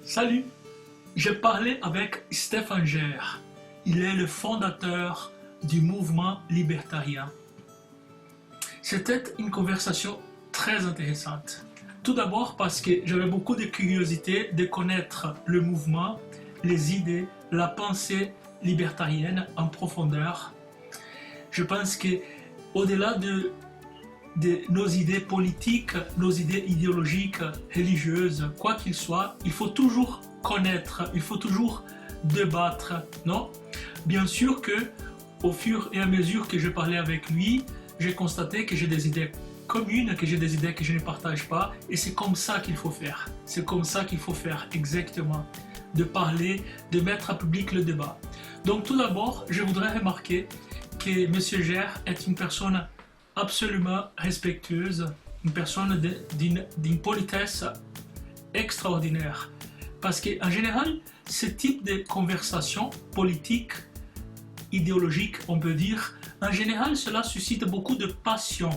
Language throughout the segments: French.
Salut, j'ai parlé avec Stéphane Gers. Il est le fondateur du mouvement libertarien. C'était une conversation très intéressante. Tout d'abord parce que j'avais beaucoup de curiosité de connaître le mouvement, les idées, la pensée libertarienne en profondeur. Je pense que au-delà de nos idées politiques, nos idées idéologiques, religieuses, quoi qu'il soit, il faut toujours connaître, il faut toujours débattre, non? Bien sûr que au fur et à mesure que je parlais avec lui, j'ai constaté que j'ai des idées communes, que j'ai des idées que je ne partage pas, et c'est comme ça qu'il faut faire. C'est comme ça qu'il faut faire, exactement. De parler, de mettre en public le débat. Donc tout d'abord, je voudrais remarquer que M. Gers est une personne absolument respectueuse, une personne d'une politesse extraordinaire. Parce qu'en général, ce type de conversation politique, idéologique, on peut dire, en général, cela suscite beaucoup de passion,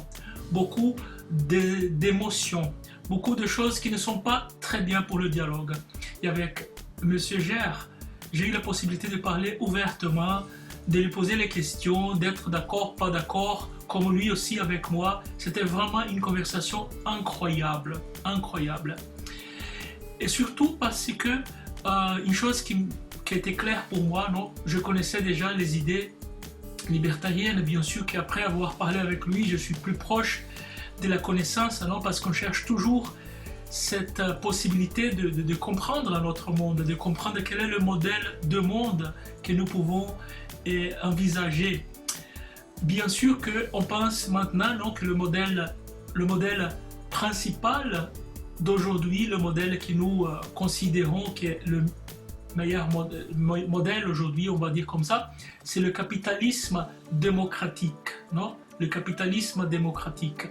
beaucoup d'émotions, beaucoup de choses qui ne sont pas très bien pour le dialogue. Et avec M. Gers, j'ai eu la possibilité de parler ouvertement, de lui poser les questions, d'être d'accord, pas d'accord, comme lui aussi avec moi. C'était vraiment une conversation incroyable, incroyable. Et surtout parce que une chose qui était claire pour moi, non, je connaissais déjà les idées libertariennes, bien sûr qu'après avoir parlé avec lui, je suis plus proche de la connaissance, non, parce qu'on cherche toujours cette possibilité de comprendre notre monde, de comprendre quel est le modèle de monde que nous pouvons envisager. Bien sûr qu'on pense maintenant non, que le modèle principal d'aujourd'hui, le modèle que nous considérons qui est le meilleur modèle aujourd'hui, on va dire comme ça, c'est le capitalisme démocratique, non? Le capitalisme démocratique.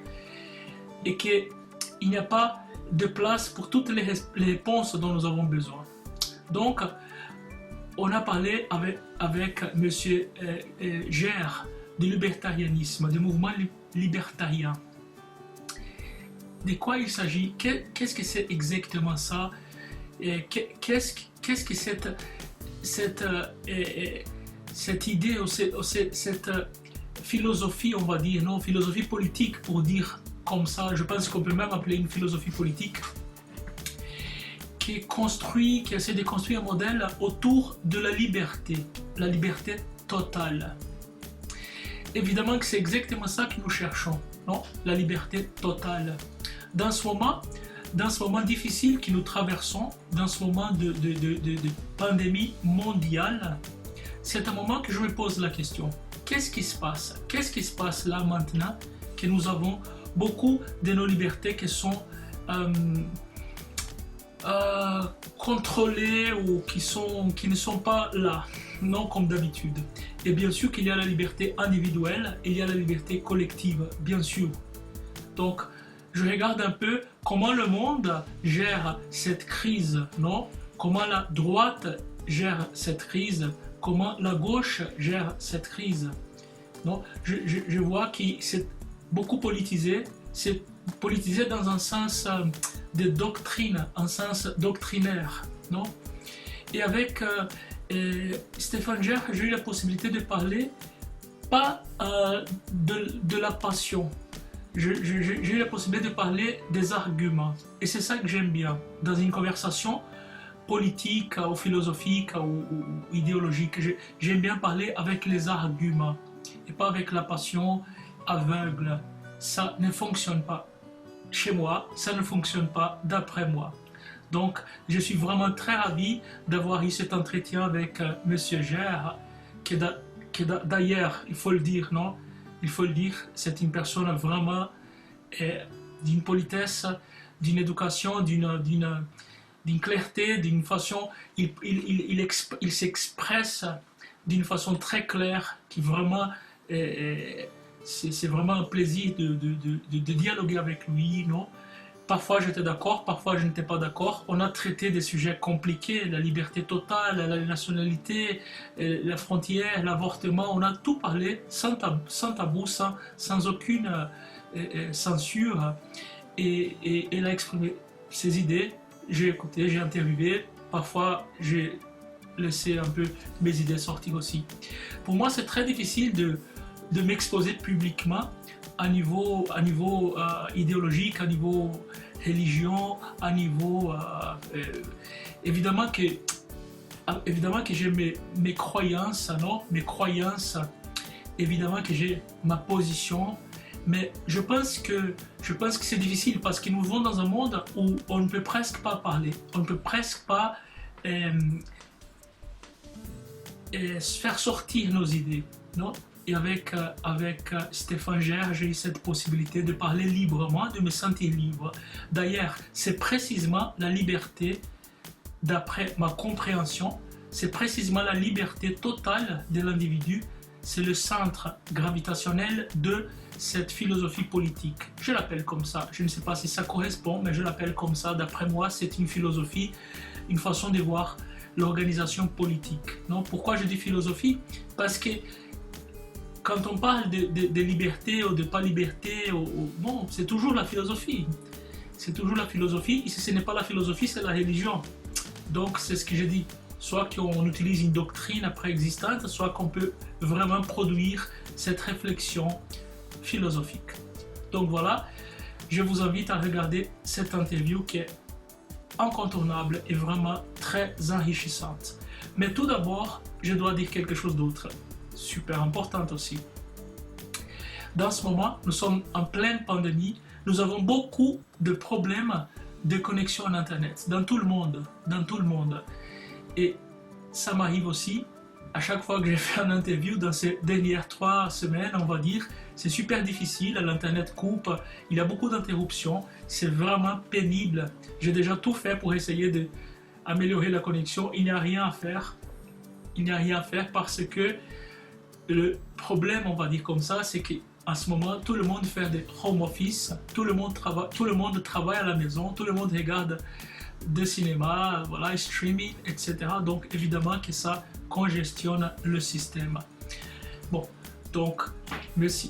Et qu'il n'y a pas de place pour toutes les réponses dont nous avons besoin. Donc, on a parlé avec M. Gers du libertarianisme, du mouvement libertarien. De quoi il s'agit? Qu'est-ce que c'est exactement ça? Qu'est-ce que cette idée ou cette philosophie, on va dire, non, philosophie politique pour dire comme ça, je pense qu'on peut même appeler une philosophie politique, qui essaie de construire un modèle autour de la liberté totale. Évidemment que c'est exactement ça que nous cherchons, non? La liberté totale. Dans ce moment difficile que nous traversons, dans ce moment de pandémie mondiale, c'est un moment que je me pose la question. Qu'est-ce qui se passe? Qu'est-ce qui se passe là maintenant que nous avons beaucoup de nos libertés qui sont contrôlées ou qui ne sont pas là, non comme d'habitude. Et bien sûr qu'il y a la liberté individuelle et il y a la liberté collective, bien sûr. Donc, je regarde un peu comment le monde gère cette crise, non? Comment la droite gère cette crise, comment la gauche gère cette crise. Non? Je vois que c'est beaucoup politisé, c'est politisé dans un sens de doctrine, un sens doctrinaire, non? Et avec Stéphane Gers, j'ai eu la possibilité de parler pas de la passion. J'ai eu la possibilité de parler des arguments. Et c'est ça que j'aime bien dans une conversation politique ou philosophique ou idéologique. J'aime bien parler avec les arguments et pas avec la passion aveugle. Ça ne fonctionne pas chez moi, ça ne fonctionne pas d'après moi. Donc, je suis vraiment très ravi d'avoir eu cet entretien avec M. Gers, qui d'ailleurs, il faut le dire, non? Il faut le dire, c'est une personne vraiment d'une politesse, d'une éducation, d'une clarté, d'une façon, il s'expresse d'une façon très claire, qui vraiment, c'est vraiment un plaisir de dialoguer avec lui, non? Parfois j'étais d'accord, parfois je n'étais pas d'accord. On a traité des sujets compliqués, la liberté totale, la nationalité, la frontière, l'avortement. On a tout parlé sans tabou, sans aucune censure. Et elle a exprimé ses idées, j'ai écouté, j'ai interviewé, parfois j'ai laissé un peu mes idées sortir aussi. Pour moi, c'est très difficile de m'exposer publiquement à niveau idéologique, à niveau religion, à niveau... évidemment que j'ai mes croyances, non? Mes croyances, évidemment que j'ai ma position, mais je pense que c'est difficile parce que nous vivons dans un monde où on ne peut presque pas parler, on ne peut presque pas faire sortir nos idées, non? Et avec Stéphane Gère, j'ai eu cette possibilité de parler librement, de me sentir libre. D'ailleurs, c'est précisément la liberté, d'après ma compréhension, c'est précisément la liberté totale de l'individu. C'est le centre gravitationnel de cette philosophie politique. Je l'appelle comme ça. Je ne sais pas si ça correspond, mais je l'appelle comme ça. D'après moi, c'est une philosophie, une façon de voir l'organisation politique. Non? Pourquoi je dis philosophie? Parce que quand on parle de liberté ou de pas liberté, bon, c'est toujours la philosophie. C'est toujours la philosophie. Et si ce n'est pas la philosophie, c'est la religion. Donc, c'est ce que je dis. Soit qu'on utilise une doctrine préexistante, soit qu'on peut vraiment produire cette réflexion philosophique. Donc voilà, je vous invite à regarder cette interview qui est incontournable et vraiment très enrichissante. Mais tout d'abord, je dois dire quelque chose d'autre, super important aussi. Dans ce moment, nous sommes en pleine pandémie, nous avons beaucoup de problèmes de connexion à Internet, dans tout le monde, Et ça m'arrive aussi, à chaque fois que j'ai fait une interview dans ces dernières 3 semaines, on va dire, c'est super difficile, l'Internet coupe, il y a beaucoup d'interruptions, c'est vraiment pénible. J'ai déjà tout fait pour essayer d'améliorer la connexion, il n'y a rien à faire. Il n'y a rien à faire parce que le problème, on va dire comme ça, c'est qu'à ce moment, tout le monde fait des home office, tout le monde travaille à la maison, tout le monde regarde de cinéma, voilà, streaming, etc. Donc évidemment que ça congestionne le système. Bon, donc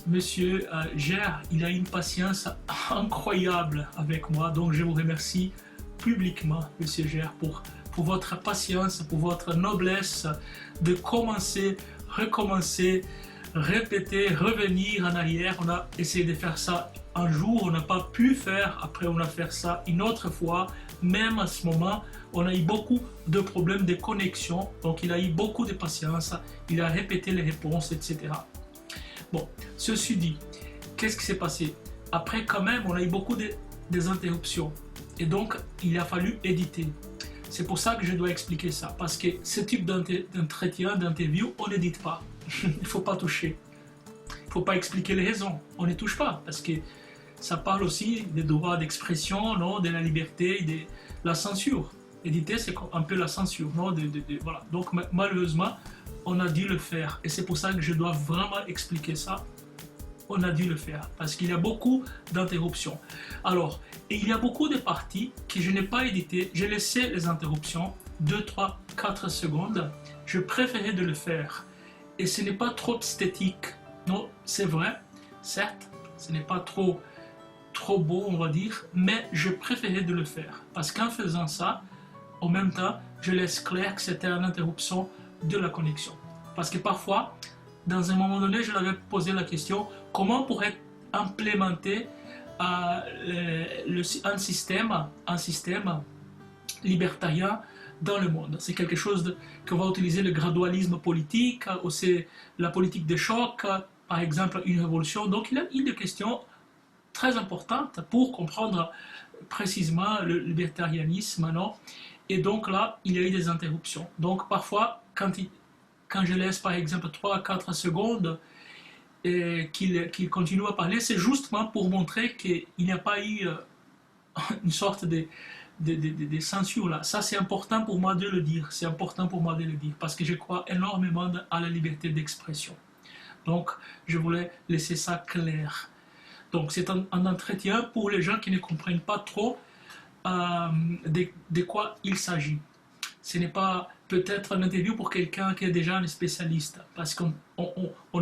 monsieur Gère, il a une patience incroyable avec moi, donc je vous remercie publiquement, monsieur Gère, pour votre patience, pour votre noblesse de commencer, recommencer, répéter, revenir en arrière. On a essayé de faire ça un jour, on n'a pas pu faire, après on a fait ça une autre fois. Même à ce moment, on a eu beaucoup de problèmes de connexion, donc il a eu beaucoup de patience, il a répété les réponses, etc. Bon, ceci dit, qu'est-ce qui s'est passé? Après, quand même, on a eu beaucoup des interruptions, et donc il a fallu éditer. C'est pour ça que je dois expliquer ça, parce que ce type d'entretien, d'interview, on n'édite pas. Il ne faut pas toucher. Il ne faut pas expliquer les raisons. On ne touche pas, parce que ça parle aussi des droits d'expression, non, de la liberté, de la censure. Éditer, c'est un peu la censure, non, voilà. Donc malheureusement, on a dû le faire. Et c'est pour ça que je dois vraiment expliquer ça. On a dû le faire, parce qu'il y a beaucoup d'interruptions. Alors, et il y a beaucoup de parties que je n'ai pas éditées. J'ai laissé les interruptions, 2, 3, 4 secondes. Je préférais de le faire. Et ce n'est pas trop esthétique. Non, c'est vrai, certes, ce n'est pas trop beau, on va dire, mais je préférais de le faire. Parce qu'en faisant ça, en même temps, je laisse clair que c'était une interruption de la connexion. Parce que parfois, dans un moment donné, je l'avais posé la question, comment pourrait implémenter un système libertarien dans le monde. C'est quelque chose qu'on va utiliser le gradualisme politique, ou c'est la politique de choc, par exemple une révolution. Donc il y a une question très importante pour comprendre précisément le libertarianisme, non? Et donc là, il y a eu des interruptions. Donc parfois, quand je laisse par exemple 3 à 4 secondes et qu'il continue à parler, c'est justement pour montrer qu'il n'y a pas eu une sorte de censure là. Ça, c'est important pour moi de le dire. C'est important pour moi de le dire parce que je crois énormément à la liberté d'expression. Donc, je voulais laisser ça clair. Donc, c'est un entretien pour les gens qui ne comprennent pas trop de quoi il s'agit. Ce n'est pas peut-être une interview pour quelqu'un qui est déjà un spécialiste, parce qu'on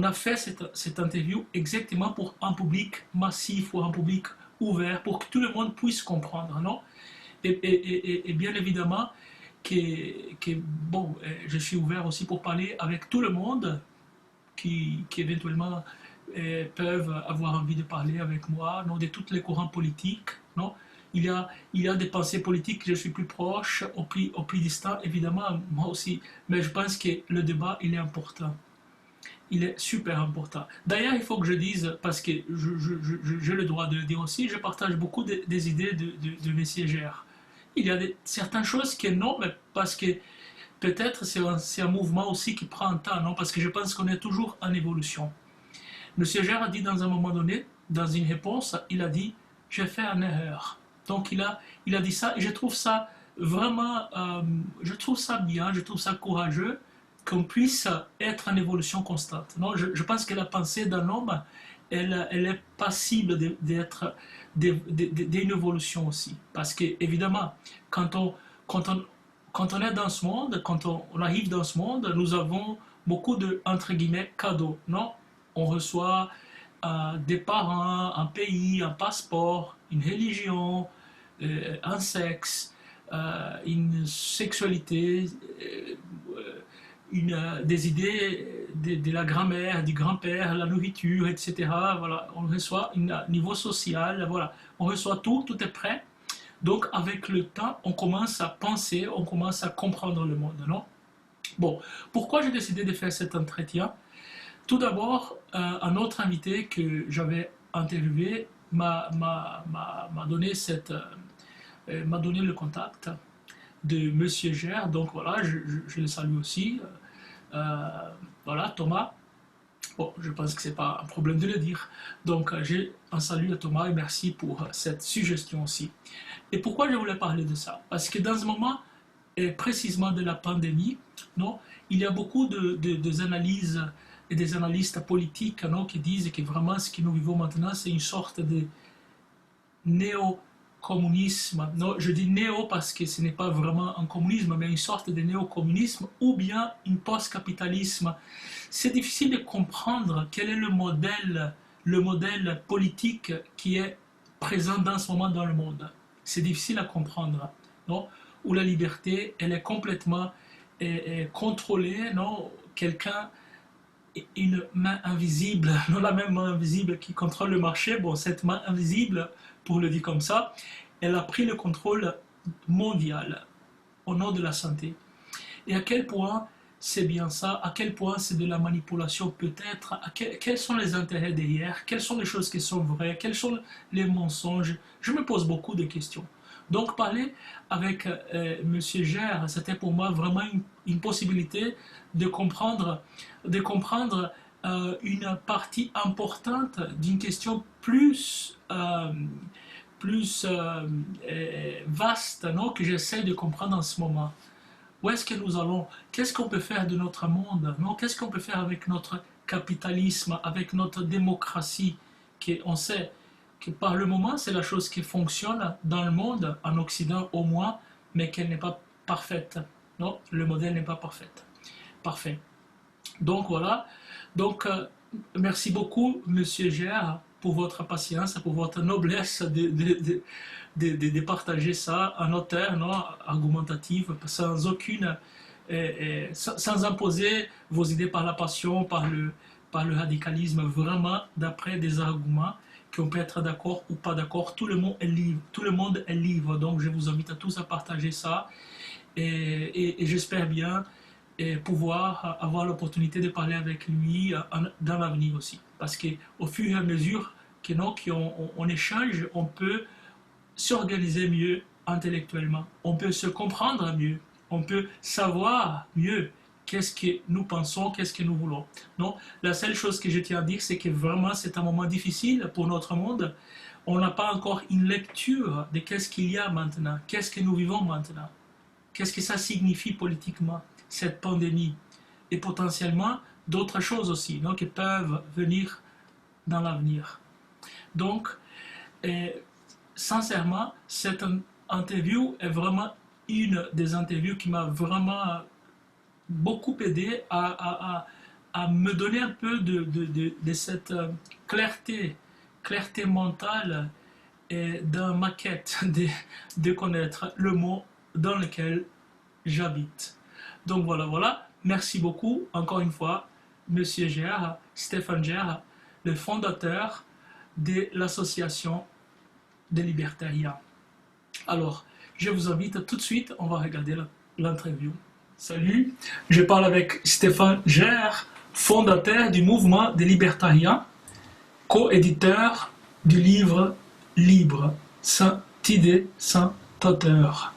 a fait cette interview exactement pour un public massif, pour un public ouvert, pour que tout le monde puisse comprendre, non? Et bien évidemment, bon, je suis ouvert aussi pour parler avec tout le monde qui éventuellement peuvent avoir envie de parler avec moi, non, de tous les courants politiques, non. Il y a des pensées politiques que je suis plus proche, au plus distant, évidemment, moi aussi. Mais je pense que le débat, il est important. Il est super important. D'ailleurs, il faut que je dise, parce que j'ai le droit de le dire aussi, je partage beaucoup des idées de Messier Gère. Il y a certaines choses qui non, mais parce que peut-être c'est un mouvement aussi qui prend un temps, non? Parce que je pense qu'on est toujours en évolution. Monsieur Gère a dit dans un moment donné, dans une réponse, il a dit j'ai fait une erreur. Donc il a dit ça et je trouve ça vraiment, je trouve ça bien, je trouve ça courageux qu'on puisse être en évolution constante. Non, je pense que la pensée d'un homme, elle est passible d'être d'une évolution aussi. Parce que évidemment, quand on, quand on, quand on est dans ce monde, quand on arrive dans ce monde, nous avons beaucoup de, entre guillemets, cadeaux. Non, on reçoit des parents, un pays, un passeport, une religion, un sexe, une sexualité, des idées de la grand-mère, du grand-père, la nourriture, etc. Voilà, on reçoit un niveau social, voilà, on reçoit tout, tout est prêt. Donc avec le temps, on commence à penser, on commence à comprendre le monde, non? Bon, pourquoi j'ai décidé de faire cet entretien? Tout d'abord, un autre invité que j'avais interviewé m'a donné le contact de Monsieur Gère, donc voilà, je le salue aussi. Euh, voilà, Thomas. Bon, je pense que c'est pas un problème de le dire. Donc, j'ai un salut à Thomas et merci pour cette suggestion aussi. Et pourquoi je voulais parler de ça? Parce que dans ce moment, et précisément de la pandémie, non, il y a beaucoup de analyses et des analystes politiques, non, qui disent que vraiment ce que nous vivons maintenant, c'est une sorte de néo-communisme. Non, je dis néo parce que ce n'est pas vraiment un communisme, mais une sorte de néo-communisme ou bien un post-capitalisme. C'est difficile de comprendre quel est le modèle politique qui est présent dans ce moment dans le monde. C'est difficile à comprendre, non? Où la liberté, elle est complètement contrôlée, non? Quelqu'un, une main invisible, non la même main invisible qui contrôle le marché, bon, cette main invisible, pour le dire comme ça, elle a pris le contrôle mondial au nom de la santé. Et à quel point c'est bien ça, à quel point c'est de la manipulation peut-être, quels sont les intérêts derrière, quelles sont les choses qui sont vraies, quels sont les mensonges. Je me pose beaucoup de questions. Donc parler avec Monsieur Gère, c'était pour moi vraiment une possibilité de comprendre une partie importante d'une question plus vaste, non, que j'essaie de comprendre en ce moment. Où est-ce que nous allons? Qu'est-ce qu'on peut faire de notre monde? Non? Qu'est-ce qu'on peut faire avec notre capitalisme, avec notre démocratie? On sait que par le moment, c'est la chose qui fonctionne dans le monde, en Occident au moins, mais qu'elle n'est pas parfaite. Non, le modèle n'est pas parfait. Donc voilà. Donc merci beaucoup, Monsieur Gère, pour votre patience, pour votre noblesse de partager ça en notaire, non, argumentative, sans aucune, sans imposer vos idées par la passion, par le radicalisme, vraiment d'après des arguments qu'on peut être d'accord ou pas d'accord. Tout le monde est libre. Tout le monde est libre. Donc je vous invite à tous à partager ça et j'espère bien pouvoir avoir l'opportunité de parler avec lui dans l'avenir aussi. Parce qu'au fur et à mesure qu'on échange, on peut s'organiser mieux intellectuellement, on peut se comprendre mieux, on peut savoir mieux qu'est-ce que nous pensons, qu'est-ce que nous voulons. Non, la seule chose que je tiens à dire, c'est que vraiment c'est un moment difficile pour notre monde. On n'a pas encore une lecture de qu'est-ce qu'il y a maintenant, qu'est-ce que nous vivons maintenant, qu'est-ce que ça signifie politiquement, cette pandémie, et potentiellement d'autres choses aussi, non, qui peuvent venir dans l'avenir. Donc, sincèrement, cette interview est vraiment une des interviews qui m'a vraiment beaucoup aidé à me donner un peu de cette clarté mentale et dans ma quête de connaître le mot dans lequel j'habite. Donc voilà, voilà. Merci beaucoup, encore une fois, Monsieur Gère, Stéphane Gère, le fondateur de l'association des libertariens. Alors, je vous invite tout de suite, on va regarder l'interview. Salut, je parle avec Stéphane Gère, fondateur du mouvement des libertariens, co-éditeur du livre Libre, sans idée, sans auteur.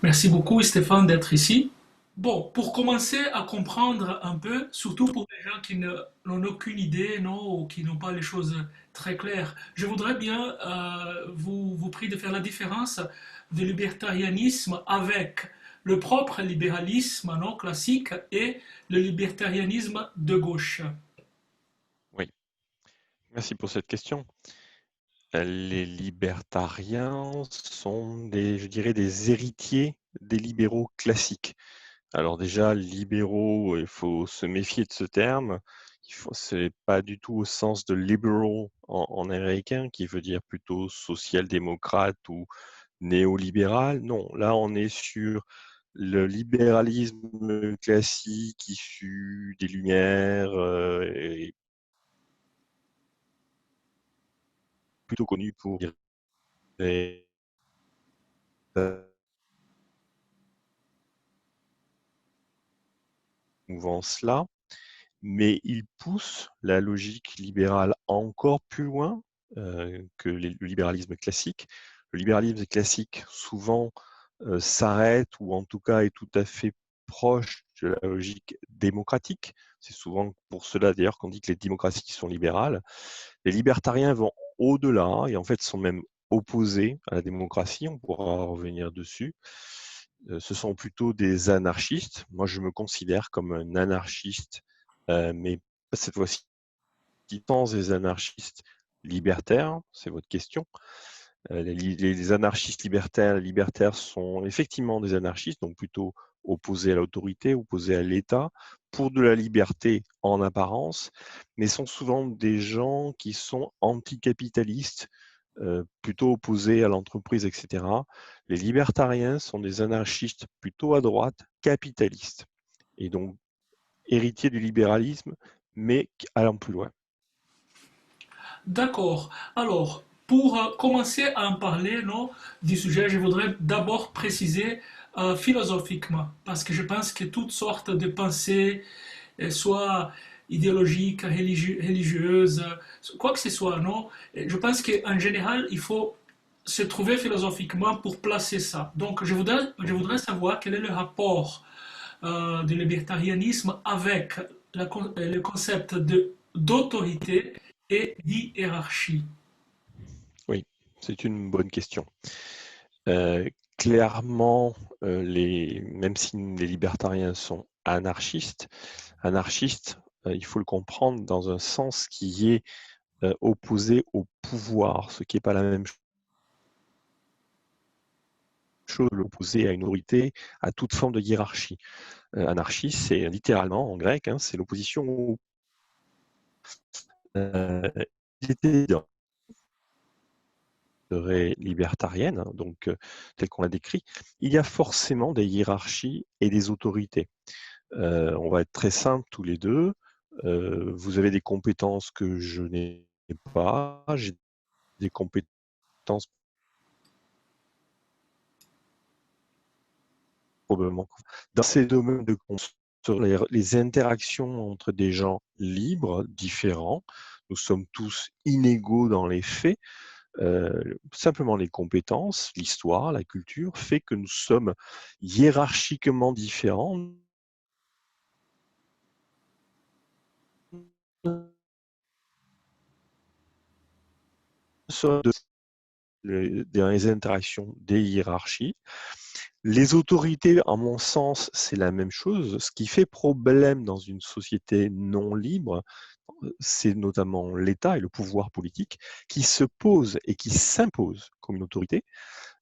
Merci beaucoup Stéphane d'être ici. Bon, pour commencer à comprendre un peu, surtout pour les gens qui n'ont aucune idée, non, ou qui n'ont pas les choses très claires, je voudrais bien vous prier de faire la différence du libertarianisme avec le propre libéralisme non classique et le libertarianisme de gauche. Oui, merci pour cette question. Les libertariens sont je dirais, des héritiers des libéraux classiques. Alors déjà, libéraux, il faut se méfier de ce terme. C'est pas du tout au sens de liberal en américain, qui veut dire plutôt social-démocrate ou néolibéral. Non, là, on est sur le libéralisme classique issu des Lumières et plutôt connu pour des mouvances-là, mais il pousse la logique libérale encore plus loin que le libéralisme classique. Le libéralisme classique, souvent, s'arrête ou en tout cas est tout à fait proche de la logique démocratique. C'est souvent pour cela d'ailleurs qu'on dit que les démocraties sont libérales. Les libertariens vont au-delà et en fait sont même opposés à la démocratie, on pourra revenir dessus. Ce sont plutôt des anarchistes. Moi, je me considère comme un anarchiste, mais cette fois-ci, sans des anarchistes libertaires, c'est votre question. Les anarchistes libertaires sont effectivement des anarchistes, donc plutôt opposés à l'autorité, opposés à l'État, pour de la liberté en apparence, mais sont souvent des gens qui sont anticapitalistes, plutôt opposés à l'entreprise, etc. Les libertariens sont des anarchistes plutôt à droite, capitalistes, et donc héritiers du libéralisme, mais allant plus loin. D'accord. Alors, pour commencer à en parler non, du sujet, je voudrais d'abord préciser philosophiquement, parce que je pense que toutes sortes de pensées, soit idéologiques, religieuses, quoi que ce soit, non, je pense qu'en général, il faut se trouver philosophiquement pour placer ça. Donc, je voudrais savoir quel est le rapport du libertarianisme avec le concept d'autorité et d'hiérarchie. Oui, c'est une bonne question. Clairement, même si les libertariens sont anarchistes, il faut le comprendre dans un sens qui est opposé au pouvoir, ce qui n'est pas la même chose, l'opposé à une autorité, à toute forme de hiérarchie. Anarchie, c'est littéralement en grec, hein, c'est l'opposition au l'idée libertarienne, hein, donc telle qu'on l'a décrit, il y a forcément des hiérarchies et des autorités. On va être très simples tous les deux. Vous avez des compétences que je n'ai pas, j'ai des compétences probablement. Dans ces domaines de sur les interactions entre des gens libres, différents, nous sommes tous inégaux dans les faits. Simplement les compétences, l'histoire, la culture fait que nous sommes hiérarchiquement différents dans les interactions des hiérarchies. Les autorités, à mon sens, c'est la même chose. Ce qui fait problème dans une société non libre, c'est notamment l'État et le pouvoir politique qui se posent et qui s'imposent comme une autorité.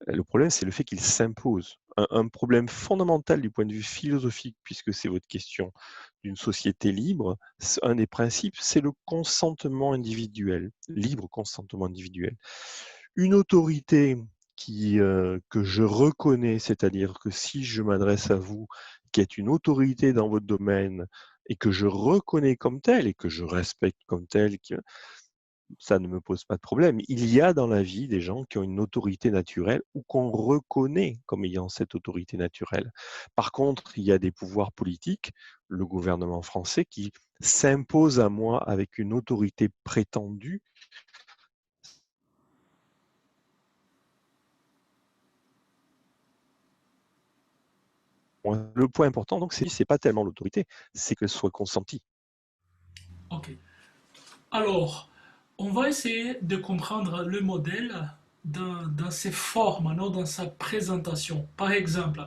Le problème, c'est le fait qu'il s'impose. Un problème fondamental du point de vue philosophique, puisque c'est votre question d'une société libre, un des principes, c'est le consentement individuel, libre consentement individuel. Une autorité que je reconnais, c'est-à-dire que si je m'adresse à vous, qui êtes une autorité dans votre domaine, et que je reconnais comme tel et que je respecte comme tel, ça ne me pose pas de problème. Il y a dans la vie des gens qui ont une autorité naturelle ou qu'on reconnaît comme ayant cette autorité naturelle. Par contre, il y a des pouvoirs politiques, le gouvernement français, qui s'impose à moi avec une autorité prétendue. Le point important, donc, c'est pas tellement l'autorité, c'est qu'elle soit consentie. Ok. Alors, on va essayer de comprendre le modèle dans ses formes, non, dans sa présentation. Par exemple,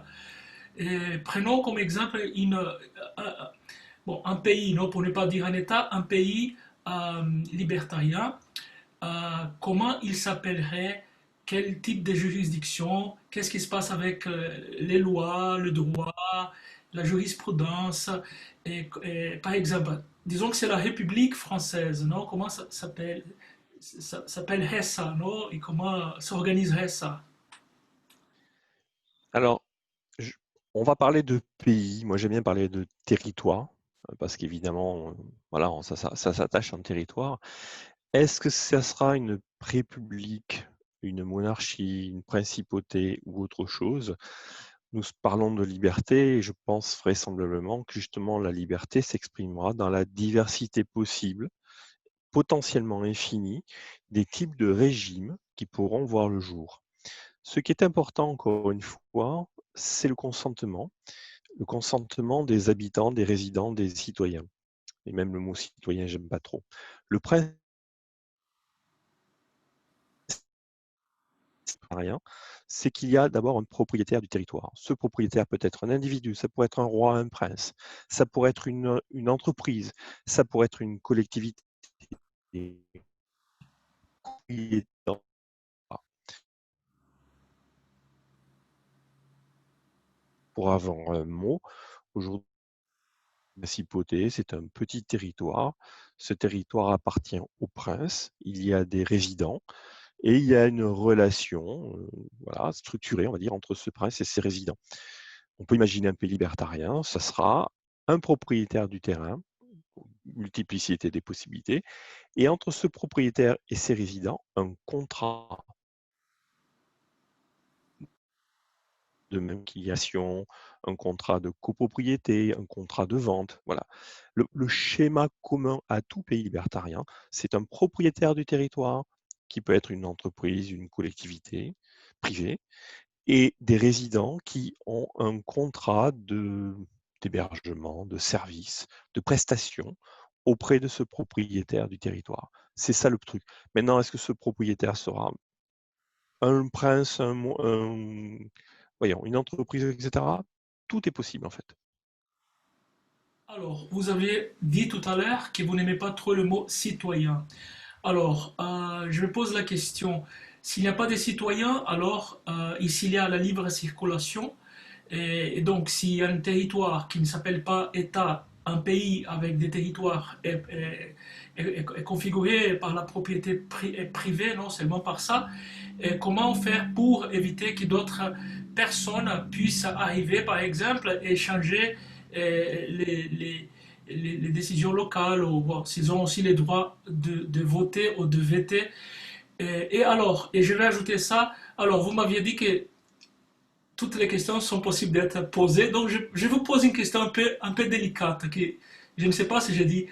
prenons comme exemple bon, un pays, non, pour ne pas dire un État, un pays libertarien. Comment il s'appellerait? Quel type de juridiction? Qu'est-ce qui se passe avec les lois, le droit, la jurisprudence? Par exemple, disons que c'est la République française, non? Comment ça s'appelle? Ça s'appellerait ça, non? Et comment s'organiserait ça? Alors, je- on va parler de pays. Moi, j'aime bien parler de territoire, parce qu'évidemment, voilà, ça s'attache à un territoire. Est-ce que ça sera une république, une monarchie, une principauté ou autre chose? Nous parlons de liberté et je pense vraisemblablement que justement la liberté s'exprimera dans la diversité possible, potentiellement infinie, des types de régimes qui pourront voir le jour. Ce qui est important, encore une fois, c'est le consentement des habitants, des résidents, des citoyens. Et même le mot citoyen, j'aime pas trop. Le principe, rien, c'est qu'il y a d'abord un propriétaire du territoire. Ce propriétaire peut être un individu, ça pourrait être un roi, un prince, ça pourrait être une entreprise, ça pourrait être une collectivité. Pour avoir un mot, aujourd'hui, la principauté, c'est un petit territoire. Ce territoire appartient au prince. Il y a des résidents et il y a une relation voilà, structurée, on va dire, entre ce prince et ses résidents. On peut imaginer un pays libertarien, ça sera un propriétaire du terrain, multiplicité des possibilités, et entre ce propriétaire et ses résidents, un contrat de maquillation, un contrat de copropriété, un contrat de vente. Voilà. Le schéma commun à tout pays libertarien, c'est un propriétaire du territoire, qui peut être une entreprise, une collectivité privée, et des résidents qui ont un contrat d'hébergement, de service, de prestation auprès de ce propriétaire du territoire. C'est ça le truc. Maintenant, est-ce que ce propriétaire sera un prince, voyons, une entreprise, etc. Tout est possible en fait. Alors, vous avez dit tout à l'heure que vous n'aimez pas trop le mot citoyen. Alors, je me pose la question, s'il n'y a pas de citoyens, alors ici il y a la libre circulation, et donc s'il y a un territoire qui ne s'appelle pas État, un pays avec des territoires est configuré par la propriété privée, non seulement par ça, et comment faire pour éviter que d'autres personnes puissent arriver, par exemple, et changer les décisions locales, ou bon, s'ils ont aussi les droits de voter ou de voter. Et alors, et je vais ajouter ça, alors vous m'aviez dit que toutes les questions sont possibles d'être posées, donc je vous pose une question un peu délicate, que je ne sais pas si j'ai dit,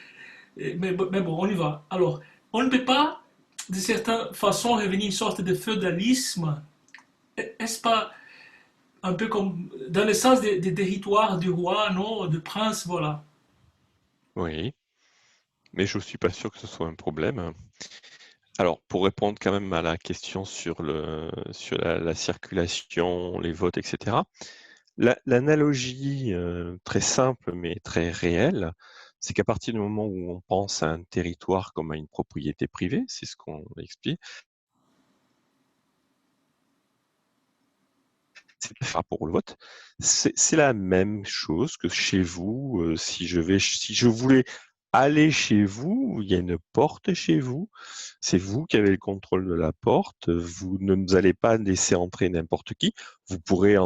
mais bon, on y va. Alors, on ne peut pas, de certaine façon, revenir une sorte de féodalisme. Est-ce pas un peu comme dans le sens des territoires du roi, non, du prince, voilà. Oui, mais je ne suis pas sûr que ce soit un problème. Alors, pour répondre quand même à la question sur la circulation, les votes, etc., l'analogie très simple mais très réelle, c'est qu'à partir du moment où on pense à un territoire comme à une propriété privée, c'est ce qu'on explique, c'est pas pour le vote. C'est la même chose que chez vous. Si je voulais aller chez vous, il y a une porte chez vous, c'est vous qui avez le contrôle de la porte, vous ne allez pas laisser entrer n'importe qui, vous pourrez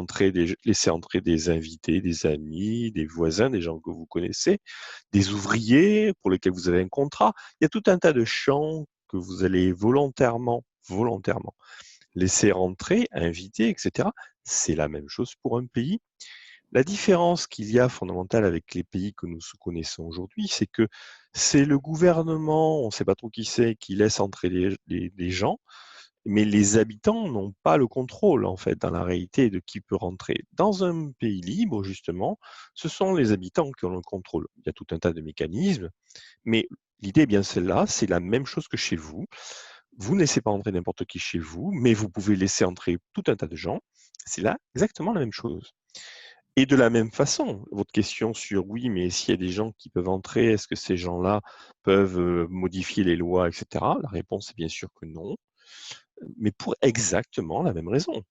laisser entrer des invités, des amis, des voisins, des gens que vous connaissez, des ouvriers pour lesquels vous avez un contrat. Il y a tout un tas de champs que vous allez volontairement laisser rentrer, inviter, etc. C'est la même chose pour un pays. La différence qu'il y a fondamentale avec les pays que nous connaissons aujourd'hui, c'est que c'est le gouvernement, on ne sait pas trop qui c'est, qui laisse entrer les gens, mais les habitants n'ont pas le contrôle, en fait, dans la réalité, de qui peut rentrer. Dans un pays libre, justement, ce sont les habitants qui ont le contrôle. Il y a tout un tas de mécanismes, mais l'idée est bien celle-là, c'est la même chose que chez vous. Vous ne laissez pas entrer n'importe qui chez vous, mais vous pouvez laisser entrer tout un tas de gens. C'est là exactement la même chose. Et de la même façon, votre question sur oui, mais s'il y a des gens qui peuvent entrer, est-ce que ces gens-là peuvent modifier les lois, etc. La réponse est bien sûr que non, mais pour exactement la même raison.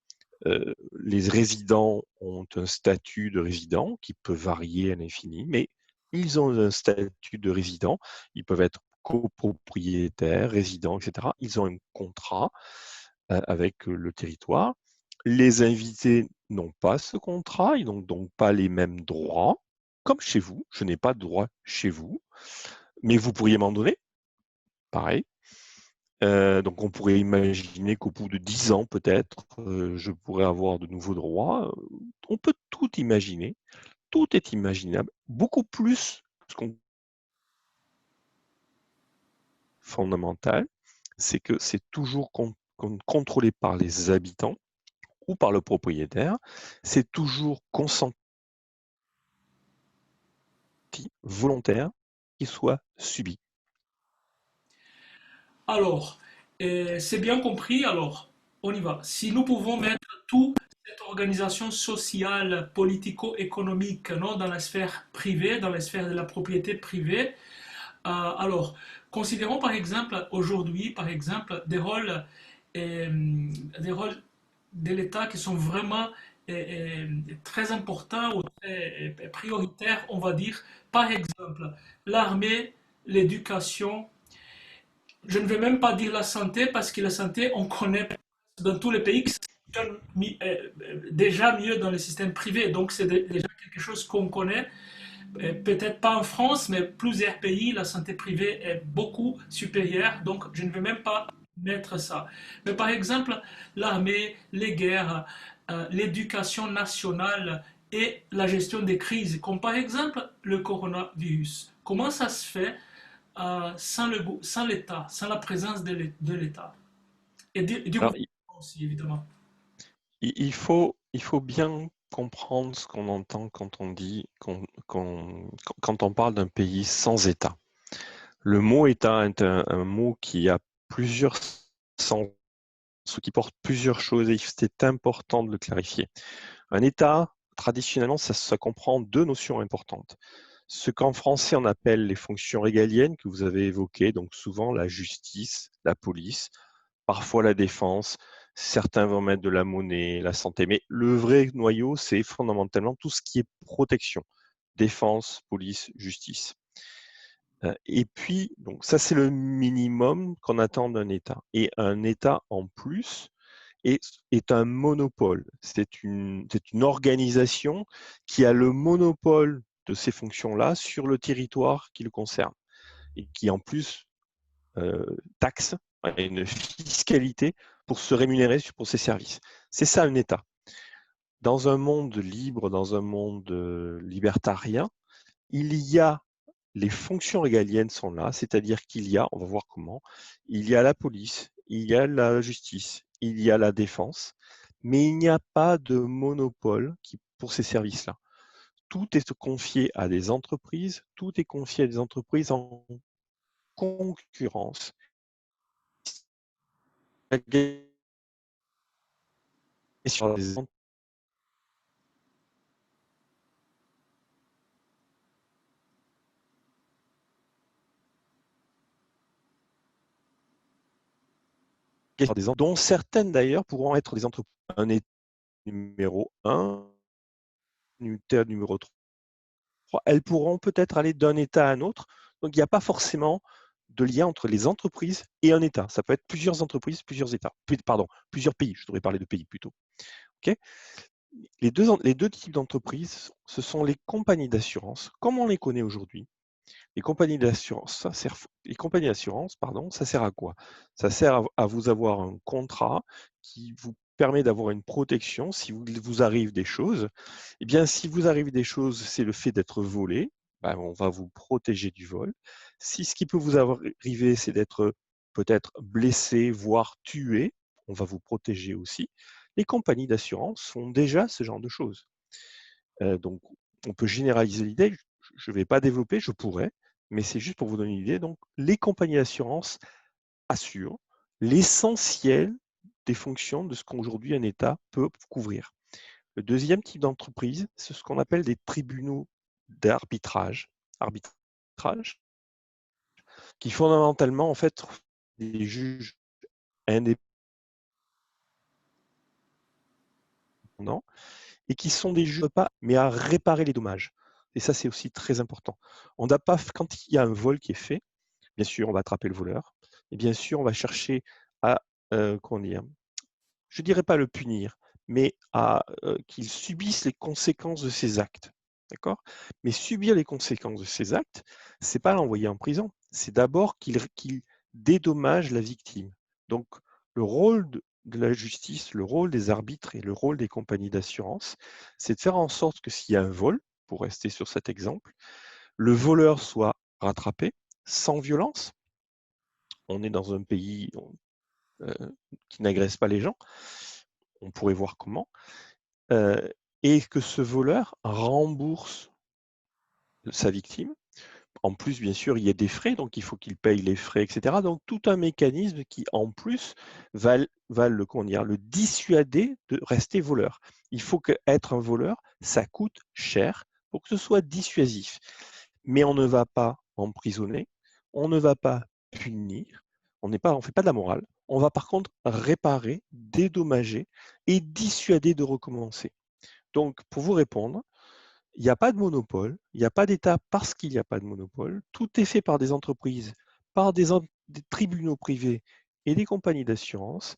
Les résidents ont un statut de résident qui peut varier à l'infini, mais ils ont un statut de résident, ils peuvent être copropriétaires, résidents, etc. Ils ont un contrat avec le territoire. Les invités n'ont pas ce contrat, ils n'ont donc pas les mêmes droits, comme chez vous. Je n'ai pas de droit chez vous, mais vous pourriez m'en donner, pareil. Donc on pourrait imaginer qu'au bout de 10 ans peut-être, je pourrais avoir de nouveaux droits. On peut tout imaginer, tout est imaginable, beaucoup plus que ce qu'on fondamental, c'est que c'est toujours contrôlé par les habitants ou par le propriétaire, c'est toujours consenti, volontaire, qu'il soit subi. Alors, c'est bien compris. Alors, on y va. Si nous pouvons mettre toute cette organisation sociale, politico-économique, non, dans la sphère privée, dans la sphère de la propriété privée, alors, considérons par exemple aujourd'hui, par exemple, des rôles de l'État qui sont vraiment très importants ou très prioritaires, on va dire. Par exemple, l'armée, l'éducation, je ne vais même pas dire la santé parce que la santé, on connaît dans tous les pays que c'est déjà mieux dans le système privé. Donc c'est déjà quelque chose qu'on connaît. Peut-être pas en France, mais plusieurs pays, la santé privée est beaucoup supérieure. Donc je ne vais même pas mettre ça. Mais par exemple, l'armée, les guerres, l'éducation nationale et la gestion des crises, comme par exemple le coronavirus. Comment ça se fait sans l'État, sans la présence de l'État et du Alors, gouvernement aussi, évidemment. il faut bien comprendre ce qu'on entend quand on dit, quand on parle d'un pays sans État. Le mot État est un mot qui a plusieurs sens, qui porte plusieurs choses et c'est important de le clarifier. Un État, traditionnellement, ça comprend deux notions importantes. Ce qu'en français on appelle les fonctions régaliennes que vous avez évoquées, donc souvent la justice, la police, parfois la défense, certains vont mettre de la monnaie, la santé, mais le vrai noyau, c'est fondamentalement tout ce qui est protection, défense, police, justice. Et puis, donc ça c'est le minimum qu'on attend d'un État. Et un État en plus est un monopole. C'est une organisation qui a le monopole de ces fonctions-là sur le territoire qui le concerne et qui en plus taxe, a une fiscalité pour se rémunérer pour ses services. C'est ça un État. Dans un monde libre, dans un monde libertarien, il y a les fonctions régaliennes sont là, c'est-à-dire qu'il y a, on va voir comment, il y a la police, il y a la justice, il y a la défense, mais il n'y a pas de monopole pour ces services-là. Tout est confié à des entreprises, tout est confié à des entreprises en concurrence. Sur des dont certaines d'ailleurs pourront être des entreprises. Un État numéro 1, un État numéro 3, elles pourront peut-être aller d'un État à un autre Donc, il n'y a pas forcément de lien entre les entreprises et un État. Ça peut être plusieurs entreprises, plusieurs États. Pardon, plusieurs pays. Je devrais parler de pays plutôt. Okay, les deux types d'entreprises, ce sont les compagnies d'assurance, comme on les connaît aujourd'hui. Les compagnies d'assurance, ça sert à quoi? Ça sert à vous avoir un contrat qui vous permet d'avoir une protection si vous arrive des choses. Eh bien, si vous arrive des choses, c'est le fait d'être volé, ben, on va vous protéger du vol. Si ce qui peut vous arriver, c'est d'être peut-être blessé, voire tué, on va vous protéger aussi. Les compagnies d'assurance font déjà ce genre de choses. Donc, on peut généraliser l'idée. Je ne vais pas développer, je pourrais, mais c'est juste pour vous donner une idée. Donc, les compagnies d'assurance assurent l'essentiel des fonctions de ce qu'aujourd'hui un État peut couvrir. Le deuxième type d'entreprise, c'est ce qu'on appelle des tribunaux d'arbitrage, qui fondamentalement, en fait, des juges indépendants et qui sont des juges pas, mais à réparer les dommages. Et ça, c'est aussi très important. On n'a pas, quand il y a un vol qui est fait, bien sûr, on va attraper le voleur, et bien sûr, on va chercher à, comment dire, je ne dirais pas le punir, mais à qu'il subisse les conséquences de ses actes. D'accord? Mais subir les conséquences de ses actes, ce n'est pas l'envoyer en prison, c'est d'abord qu'il dédommage la victime. Donc, le rôle de la justice, le rôle des arbitres et le rôle des compagnies d'assurance, c'est de faire en sorte que s'il y a un vol, pour rester sur cet exemple, le voleur soit rattrapé sans violence. On est dans un pays qui n'agresse pas les gens, on pourrait voir comment, et que ce voleur rembourse sa victime. En plus, bien sûr, il y a des frais, donc il faut qu'il paye les frais, etc. Donc tout un mécanisme qui, en plus, va le dissuader de rester voleur. Il faut qu'être un voleur, ça coûte cher pour que ce soit dissuasif. Mais on ne va pas emprisonner, on ne va pas punir, on ne fait pas de la morale. On va par contre réparer, dédommager et dissuader de recommencer. Donc, pour vous répondre, il n'y a pas de monopole, il n'y a pas d'État parce qu'il n'y a pas de monopole. Tout est fait par des entreprises, par des tribunaux privés et des compagnies d'assurance.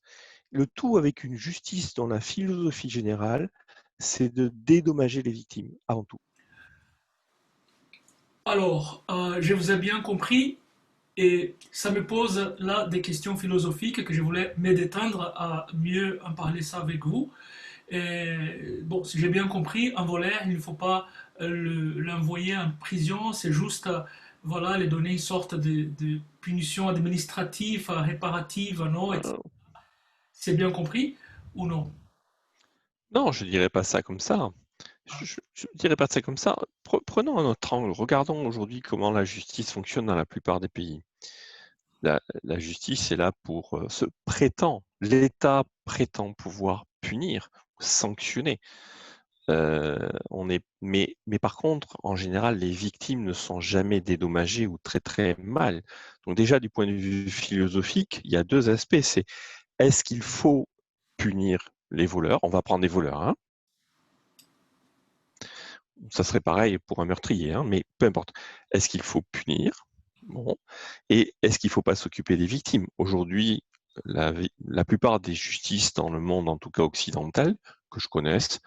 Le tout avec une justice dont la philosophie générale, c'est de dédommager les victimes avant tout. Alors, je vous ai bien compris et ça me pose là des questions philosophiques que je voulais me détendre à mieux en parler ça avec vous. Et, bon, si j'ai bien compris, un voleur, il ne faut pas l'envoyer en prison, c'est juste voilà, lui donner une sorte de punition administrative, réparative, non, etc. Euh, C'est bien compris ou non? non, je ne dirais pas ça comme ça. Je ne dirais pas ça comme ça. Prenons un autre angle. Regardons aujourd'hui comment la justice fonctionne dans la plupart des pays. La justice est là pour l'État prétend pouvoir punir, sanctionner. Mais par contre, en général, les victimes ne sont jamais dédommagées ou très très mal. Donc déjà, du point de vue philosophique, il y a deux aspects. C'est est-ce qu'il faut punir les voleurs? On va prendre des voleurs, hein. Ça serait pareil pour un meurtrier, hein, mais peu importe. Est-ce qu'il faut punir? Bon. Et est-ce qu'il ne faut pas s'occuper des victimes? Aujourd'hui, la plupart des justices dans le monde, en tout cas occidental, que je connaisse,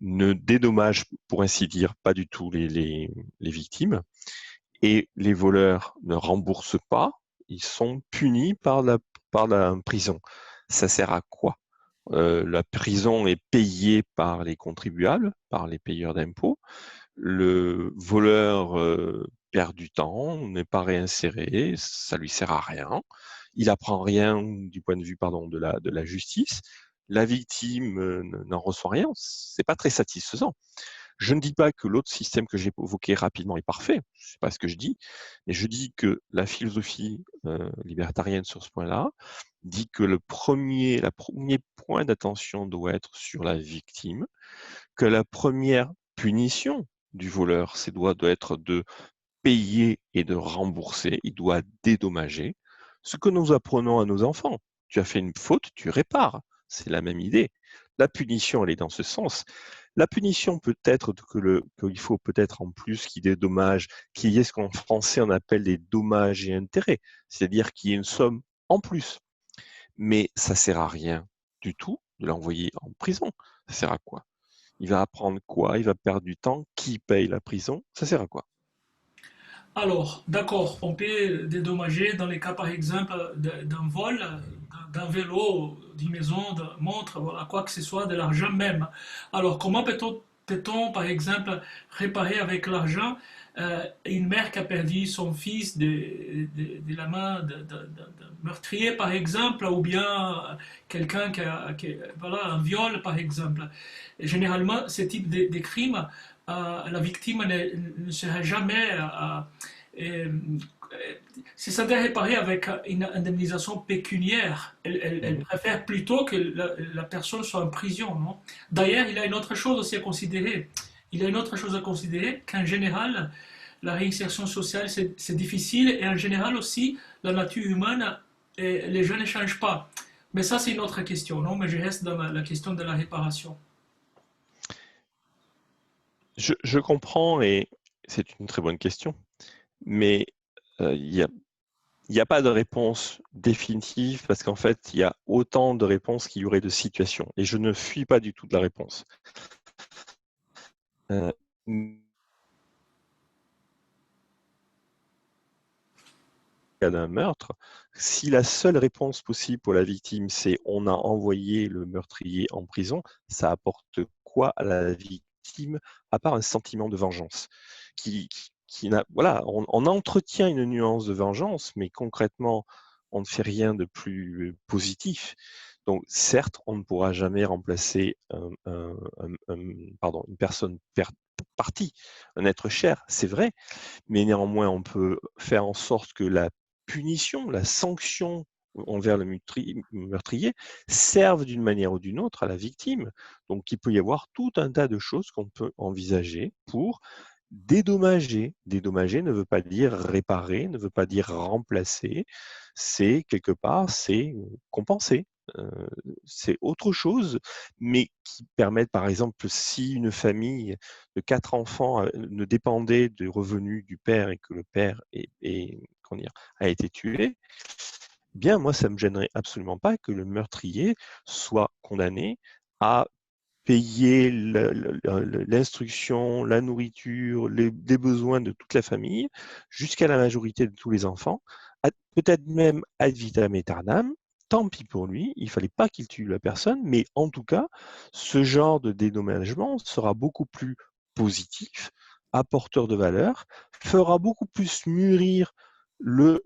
ne dédommagent, pour ainsi dire, pas du tout les victimes. Et les voleurs ne remboursent pas, ils sont punis par la prison. Ça sert à quoi? La prison est payée par les contribuables, par les payeurs d'impôts. Le voleur perd du temps, n'est pas réinséré, ça lui sert à rien. Il apprend rien du point de vue de la justice. La victime n'en reçoit rien. C'est pas très satisfaisant. Je ne dis pas que l'autre système que j'ai évoqué rapidement est parfait, c'est pas ce que je dis, mais je dis que la philosophie libertarienne sur ce point-là dit que le premier point d'attention doit être sur la victime, que la première punition du voleur, doit être de payer et de rembourser, il doit dédommager. Ce que nous apprenons à nos enfants, tu as fait une faute, tu répares, c'est la même idée. La punition, elle est dans ce sens. La punition peut être qu'il faut peut-être en plus qu'il dédommage, qu'il y ait ce qu'en français on appelle des dommages et intérêts, c'est-à-dire qu'il y ait une somme en plus. Mais ça sert à rien du tout de l'envoyer en prison. Ça sert à quoi? Il va apprendre quoi? Il va perdre du temps. Qui paye la prison? Ça sert à quoi? Alors, d'accord, on peut dédommager dans les cas, par exemple, d'un vol, d'un vélo, d'une maison, d'une montre, voilà, quoi que ce soit, de l'argent même. Alors, comment peut-on, par exemple, réparer avec l'argent une mère qui a perdu son fils de la main d'un meurtrier, par exemple, ou bien quelqu'un voilà, un viol, par exemple. Et généralement, ce type de crimes, la victime ne sera jamais euh, si ça est réparé avec une indemnisation pécuniaire, elle Mhm. préfère plutôt que la personne soit en prison, non? D'ailleurs, il y a une autre chose aussi à considérer. Il y a une autre chose à considérer qu'en général, la réinsertion sociale, c'est difficile et en général aussi, la nature humaine, les gens ne changent pas. Mais ça, c'est une autre question, non? Mais je reste dans la question de la réparation. Je comprends et c'est une très bonne question, mais il n'y a pas de réponse définitive parce qu'en fait, il y a autant de réponses qu'il y aurait de situations. Et je ne fuis pas du tout de la réponse. Euh, Cas d'un meurtre, si la seule réponse possible pour la victime, c'est on a envoyé le meurtrier en prison, ça apporte quoi à la victime à part un sentiment de vengeance voilà, on entretient une nuance de vengeance, mais concrètement, on ne fait rien de plus positif. Donc, certes, on ne pourra jamais remplacer une personne partie, un être cher, c'est vrai, mais néanmoins, on peut faire en sorte que la punition, la sanction envers le meurtrier serve d'une manière ou d'une autre à la victime. Donc, il peut y avoir tout un tas de choses qu'on peut envisager pour dédommager. Dédommager ne veut pas dire réparer, ne veut pas dire remplacer. C'est quelque part, c'est compenser. Euh, c'est autre chose, mais qui permettent, par exemple, si une famille de 4 enfants ne dépendait des revenus du père et que le père comment dire, a été tué, eh bien, moi, ça ne me gênerait absolument pas que le meurtrier soit condamné à payer l'instruction, la nourriture, les besoins de toute la famille, jusqu'à la majorité de tous les enfants, peut-être même ad vitam aeternam. Tant pis pour lui, il ne fallait pas qu'il tue la personne, mais en tout cas, ce genre de dédommagement sera beaucoup plus positif, apporteur de valeur, fera beaucoup plus mûrir le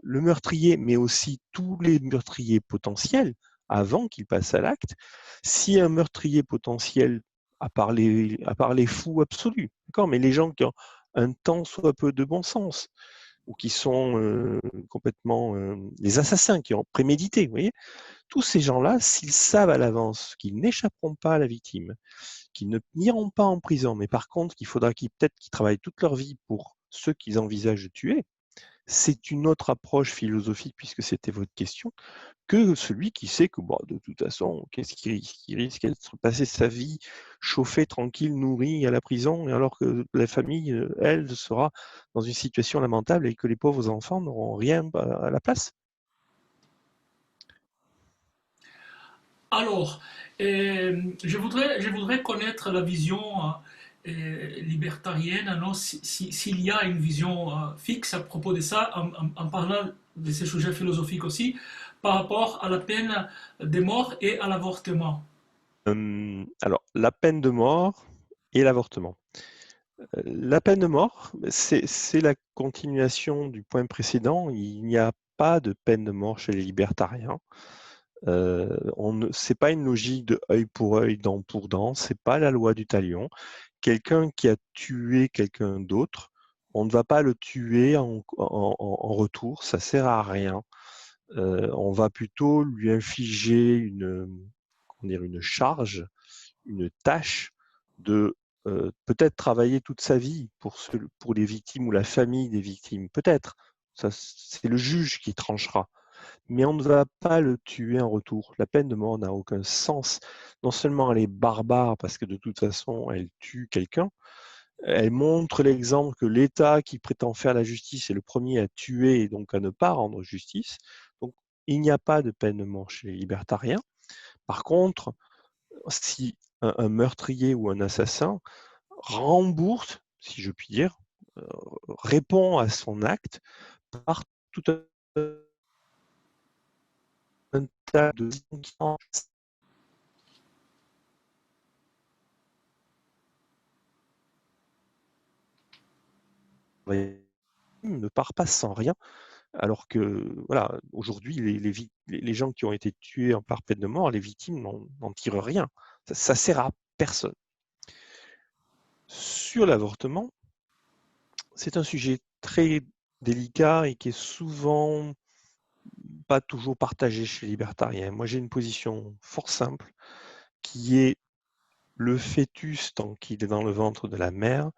meurtrier, mais aussi tous les meurtriers potentiels avant qu'il passe à l'acte. Si un meurtrier potentiel, à part les fous absolus, d'accord, mais les gens qui ont un tant soit peu de bon sens, ou qui sont complètement les assassins qui ont prémédité, vous voyez, tous ces gens-là, s'ils savent à l'avance qu'ils n'échapperont pas à la victime, qu'ils ne n'iront pas en prison, mais par contre qu'il faudra peut-être qu'ils travaillent toute leur vie pour ceux qu'ils envisagent de tuer, c'est une autre approche philosophique, puisque c'était votre question, que celui qui sait que, bon, de toute façon, qu'est-ce qu'il risque? Il risque de passer sa vie chauffée, tranquille, nourrie à la prison, alors que la famille, elle, sera dans une situation lamentable et que les pauvres enfants n'auront rien à la place. Alors, je voudrais connaître la vision libertarienne, non, s'il y a une vision fixe à propos de ça, en parlant de ces sujets philosophiques aussi, par rapport à la peine de mort et à l'avortement. Alors, la peine de mort et l'avortement. La peine de mort, c'est la continuation du point précédent. Il n'y a pas de peine de mort chez les libertariens. C'est pas une logique de œil pour œil, dent pour dent. C'est pas la loi du talion. Quelqu'un qui a tué quelqu'un d'autre, on ne va pas le tuer en retour. Ça sert à rien. On va plutôt lui infliger une charge, une tâche de peut-être travailler toute sa vie pour les victimes ou la famille des victimes. Peut-être. Ça, c'est le juge qui tranchera. mais on ne va pas le tuer en retour. La peine de mort n'a aucun sens. Non seulement elle est barbare parce que de toute façon elle tue quelqu'un, elle montre l'exemple que l'État qui prétend faire la justice est le premier à tuer et donc à ne pas rendre justice. Donc il n'y a pas de peine de mort chez les libertariens. Par contre, si un meurtrier ou un assassin rembourse, si je puis dire, répond à son acte par tout un tas de ne part pas sans rien, alors que voilà, aujourd'hui, les gens qui ont été tués par peine de mort, les victimes n'en tirent rien. Ça sert à personne. Sur l'avortement, c'est un sujet très délicat et qui est souvent pas toujours partagé chez les libertariens. Moi, j'ai une position fort simple, qui est le fœtus, tant qu'il est dans le ventre de la mère,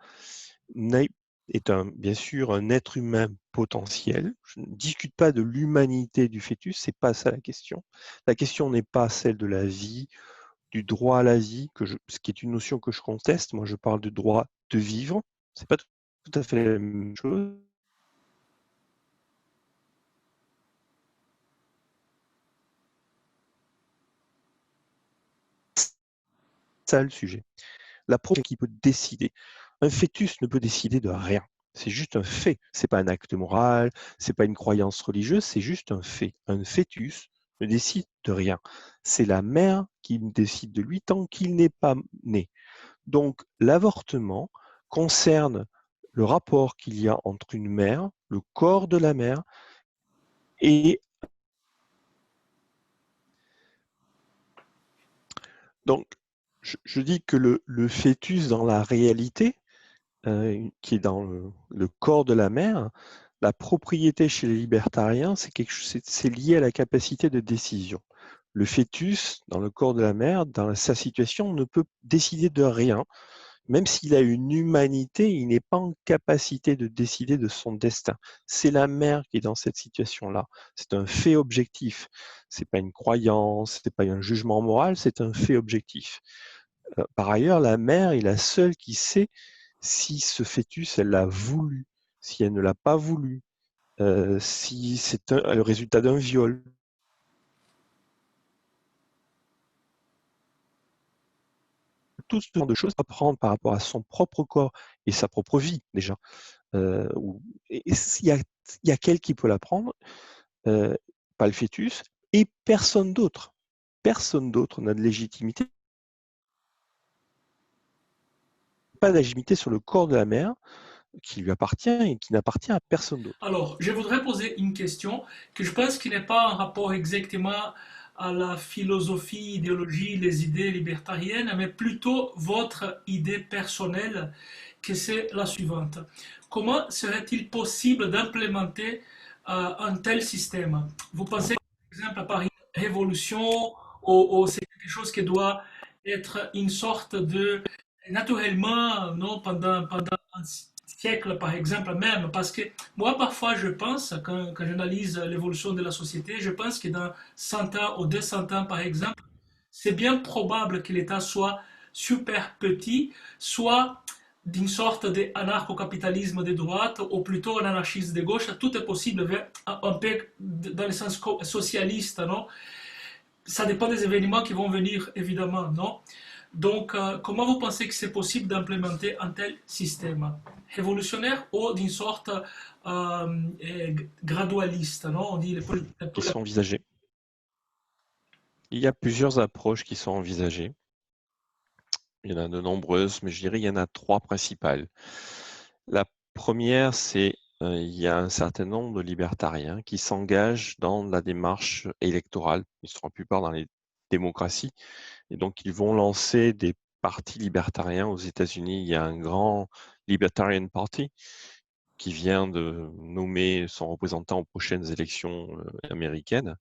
est bien sûr un être humain potentiel. Je ne discute pas de l'humanité du fœtus, c'est pas ça la question. La question n'est pas celle de la vie, du droit à la vie, ce qui est une notion que je conteste. Moi, je parle du droit de vivre. C'est pas tout à fait la même chose. C'est ça le sujet. La prochaine qui peut décider. Un fœtus ne peut décider de rien. C'est juste un fait. C'est pas un acte moral, c'est pas une croyance religieuse, c'est juste un fait. Un fœtus ne décide de rien. C'est la mère qui décide de lui tant qu'il n'est pas né. Donc l'avortement concerne le rapport qu'il y a entre une mère, le corps de la mère, et donc je dis que le fœtus dans la réalité, qui est dans le corps de la mère, la propriété chez les libertariens, c'est lié à la capacité de décision. Le fœtus, dans le corps de la mère, dans sa situation, ne peut décider de rien. Même s'il a une humanité, il n'est pas en capacité de décider de son destin. C'est la mère qui est dans cette situation-là. C'est un fait objectif. C'est pas une croyance, c'est pas un jugement moral, c'est un fait objectif. Par ailleurs, la mère est la seule qui sait si ce fœtus, elle l'a voulu, si elle ne l'a pas voulu, si c'est le résultat d'un viol. Tout ce genre de choses à prendre par rapport à son propre corps et sa propre vie déjà. Et s'il y a qu'elle qui peut la prendre, pas le fœtus, et personne d'autre. Personne d'autre n'a de légitimité, pas de légitimité sur le corps de la mère qui lui appartient et qui n'appartient à personne d'autre. Alors, je voudrais poser une question que je pense qui n'est pas en rapport exactement à la philosophie, idéologie, les idées libertariennes, mais plutôt votre idée personnelle, que c'est la suivante. Comment serait-il possible d'implémenter un tel système? Vous pensez, par exemple, par une révolution, ou c'est quelque chose qui doit être une sorte de naturellement, non, pendant un siècle, par exemple, même, parce que moi, parfois, je pense, quand j'analyse l'évolution de la société, je pense que dans 100 ans ou 200 ans, par exemple, c'est bien probable que l'État soit super petit, soit d'une sorte d'anarcho-capitalisme de droite, ou plutôt un anarchisme de gauche. Tout est possible, un peu dans le sens socialiste, non? Ça dépend des événements qui vont venir, évidemment, non? Donc, comment vous pensez que c'est possible d'implémenter un tel système révolutionnaire ou d'une sorte gradualiste, non? On dit les Qui sont envisagées. Il y a plusieurs approches qui sont envisagées. Il y en a de nombreuses, mais je dirais qu'il y en a trois principales. La première, c'est il y a un certain nombre de libertariens qui s'engagent dans la démarche électorale. Ils sont la plupart dans les démocraties. Et donc, ils vont lancer des partis libertariens aux États-Unis. Il y a un grand Libertarian Party qui vient de nommer son représentant aux prochaines élections américaines.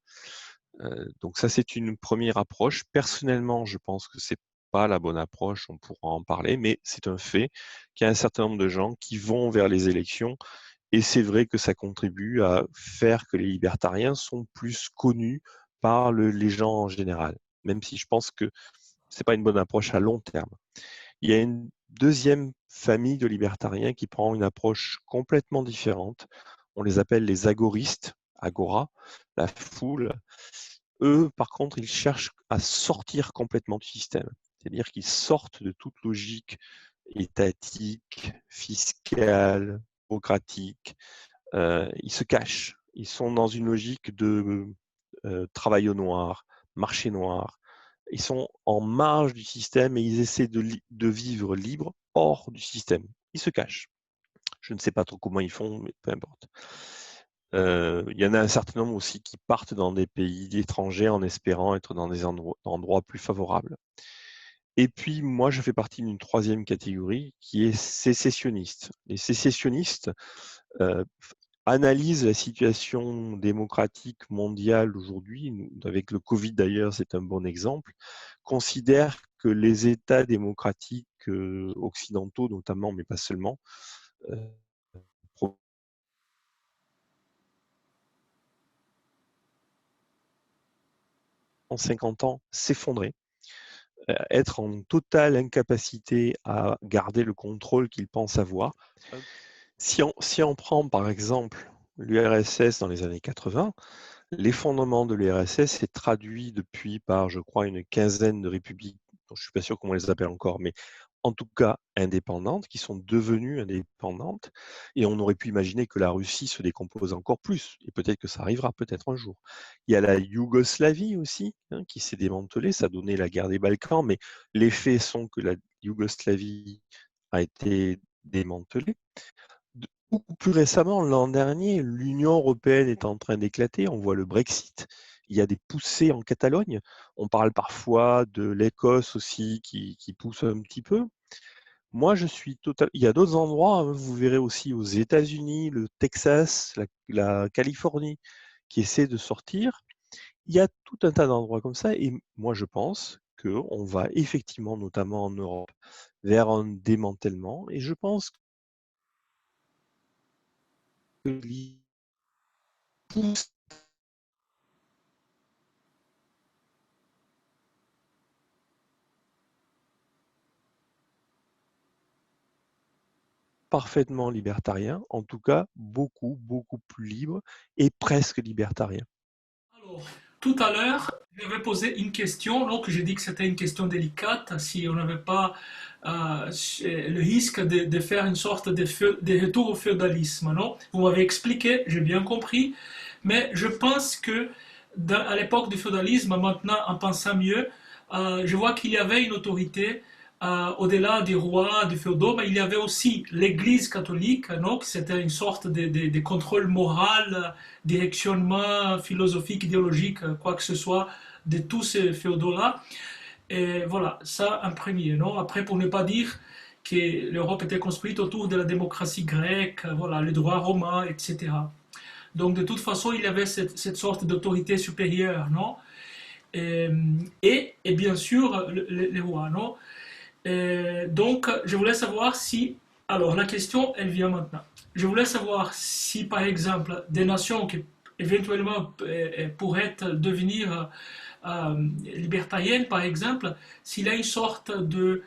Donc ça, c'est une première approche. Personnellement, je pense que c'est pas la bonne approche, on pourra en parler, mais c'est un fait qu'il y a un certain nombre de gens qui vont vers les élections Et c'est vrai que ça contribue à faire que les libertariens sont plus connus par les gens en général, même si je pense que ce n'est pas une bonne approche à long terme. Il y a une deuxième famille de libertariens qui prend une approche complètement différente. On les appelle les agoristes, agora, la foule. Eux, par contre, ils cherchent à sortir complètement du système. C'est-à-dire qu'ils sortent de toute logique étatique, fiscale, bureaucratique. Ils se cachent. Ils sont dans une logique de travail au noir, marché noir. Ils sont en marge du système et ils essaient de vivre libre hors du système. Ils se cachent. Je ne sais pas trop comment ils font, mais peu importe. Il y en a un certain nombre aussi qui partent dans des pays étrangers en espérant être dans des endroits plus favorables. Et puis, moi, je fais partie d'une troisième catégorie qui est sécessionniste. Les sécessionnistes analysent la situation démocratique mondiale aujourd'hui, avec le Covid d'ailleurs, c'est un bon exemple, considèrent que les États démocratiques occidentaux notamment, mais pas seulement, en 50 ans s'effondrer, être en totale incapacité à garder le contrôle qu'ils pensent avoir. Si on prend par exemple l'URSS dans les années 80, l'effondrement de l'URSS est traduit depuis par, je crois, une quinzaine de républiques, dont je ne suis pas sûr comment on les appelle encore, mais en tout cas indépendantes, qui sont devenues indépendantes. Et on aurait pu imaginer que la Russie se décompose encore plus. Et peut-être que ça arrivera, peut-être un jour. Il y a la Yougoslavie aussi, qui s'est démantelée. Ça a donné la guerre des Balkans, mais les faits sont que la Yougoslavie a été démantelée. Beaucoup plus récemment, l'an dernier, l'Union européenne est en train d'éclater. On voit le Brexit. Il y a des poussées en Catalogne. On parle parfois de l'Écosse aussi qui pousse un petit peu. Moi, je suis total. Il y a d'autres endroits, vous verrez aussi aux États-Unis, le Texas, la Californie, qui essaient de sortir. Il y a tout un tas d'endroits comme ça. Et moi, je pense qu'on va effectivement, notamment en Europe, vers un démantèlement. Et je pense que pousse parfaitement libertarien, en tout cas beaucoup, beaucoup plus libre et presque libertarien. Alors, tout à l'heure, j'avais posé une question, donc j'ai dit que c'était une question délicate, si on n'avait pas le risque de faire une sorte de retour au féodalisme, non? Vous m'avez expliqué, j'ai bien compris, mais je pense que à l'époque du féodalisme, maintenant en pensant mieux, je vois qu'il y avait une autorité au-delà des rois, du féodaux, mais il y avait aussi l'Église catholique, non? C'était une sorte de contrôle moral, directionnement philosophique, idéologique, quoi que ce soit, de tous ces féodaux-là. Et voilà, ça en premier, non? Après, pour ne pas dire que l'Europe était construite autour de la démocratie grecque, voilà, le droit romain, etc. Donc, de toute façon, il y avait cette sorte d'autorité supérieure, non? Et, et bien sûr, les rois, non? Donc, je voulais savoir si... Alors, la question, elle vient maintenant. Je voulais savoir si, par exemple, des nations qui éventuellement pourraient devenir libertariennes, par exemple, s'il y a une sorte de...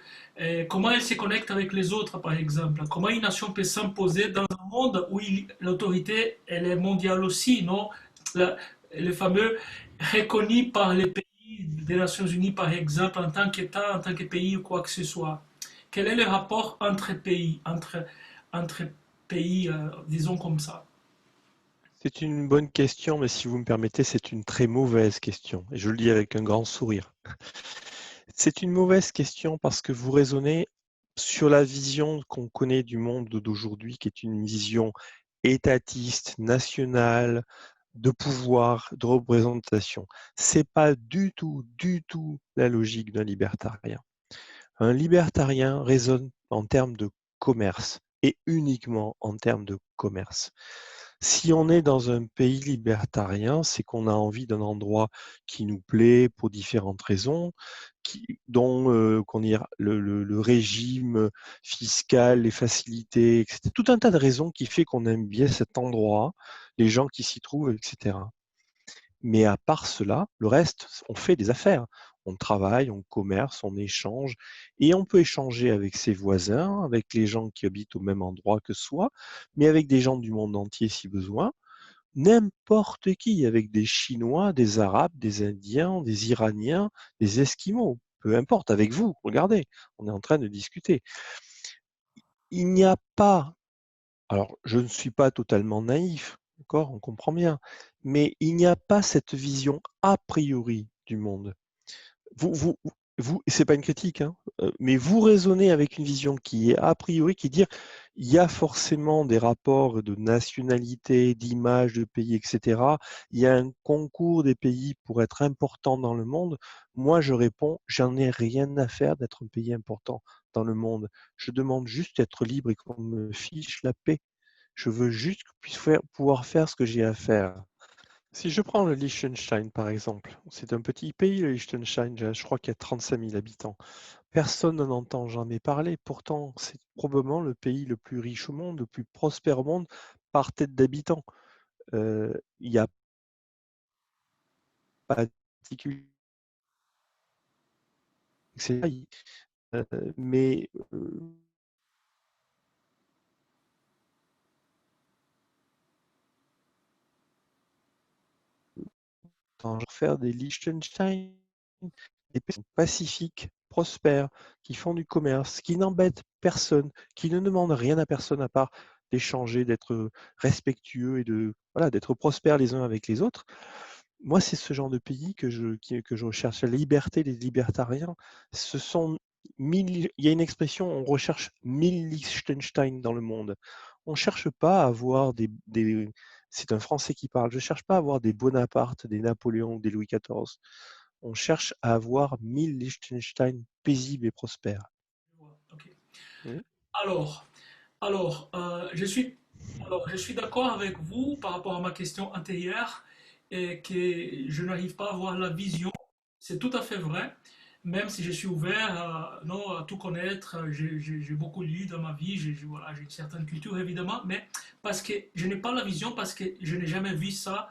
comment elles se connectent avec les autres, par exemple. Comment une nation peut s'imposer dans un monde où l'autorité, elle est mondiale aussi, non? Le fameux reconnu par les pays des Nations Unies, par exemple, en tant qu'État, en tant que pays ou quoi que ce soit. Quel est le rapport entre pays, disons comme ça? C'est une bonne question, mais si vous me permettez, c'est une très mauvaise question. Et je le dis avec un grand sourire. C'est une mauvaise question parce que vous raisonnez sur la vision qu'on connaît du monde d'aujourd'hui, qui est une vision étatiste, nationale, de pouvoir, de représentation. C'est pas du tout la logique d'un libertarien. Un libertarien raisonne en termes de commerce et uniquement en termes de commerce. Si on est dans un pays libertarien, c'est qu'on a envie d'un endroit qui nous plaît pour différentes raisons, dont qu'on dire, le régime fiscal, les facilités, etc. Tout un tas de raisons qui fait qu'on aime bien cet endroit, les gens qui s'y trouvent, etc. Mais à part cela, le reste, on fait des affaires. On travaille, on commerce, on échange, et on peut échanger avec ses voisins, avec les gens qui habitent au même endroit que soi, mais avec des gens du monde entier si besoin, n'importe qui, avec des Chinois, des Arabes, des Indiens, des Iraniens, des Esquimaux, peu importe, avec vous, regardez, on est en train de discuter. Il n'y a pas, alors je ne suis pas totalement naïf, d'accord, on comprend bien, mais il n'y a pas cette vision a priori du monde. C'est pas une critique, hein, mais vous raisonnez avec une vision qui est a priori, qui dit il y a forcément des rapports de nationalité, d'image de pays, etc. Il y a un concours des pays pour être important dans le monde. Moi, je réponds, j'en ai rien à faire d'être un pays important dans le monde. Je demande juste d'être libre et qu'on me fiche la paix. Je veux juste que je puisse pouvoir faire ce que j'ai à faire. Si je prends le Liechtenstein, par exemple, c'est un petit pays, le Liechtenstein, je crois qu'il y a 35 000 habitants. Personne n'en entend jamais parler. Pourtant, c'est probablement le pays le plus riche au monde, le plus prospère au monde par tête d'habitant. Il n'y a pas de particulier, etc. Mais faire des Liechtenstein, des pays pacifiques, prospères, qui font du commerce, qui n'embêtent personne, qui ne demandent rien à personne à part d'échanger, d'être respectueux et voilà, d'être prospères les uns avec les autres. Moi, c'est ce genre de pays que je recherche. La liberté des libertariens, ce sont il y a une expression, on recherche 1000 Liechtenstein dans le monde. On ne cherche pas à avoir c'est un Français qui parle, je ne cherche pas à avoir des Bonaparte, des Napoléons ou des Louis XIV. On cherche à avoir 1000 Liechtenstein paisibles et prospères. Ok. Hmm. Alors, je suis d'accord avec vous par rapport à ma question antérieure et que je n'arrive pas à avoir la vision. C'est tout à fait vrai, même si je suis ouvert non, à tout connaître. J'ai beaucoup lu dans ma vie, voilà, j'ai une certaine culture évidemment, mais parce que je n'ai pas la vision, parce que je n'ai jamais vu ça.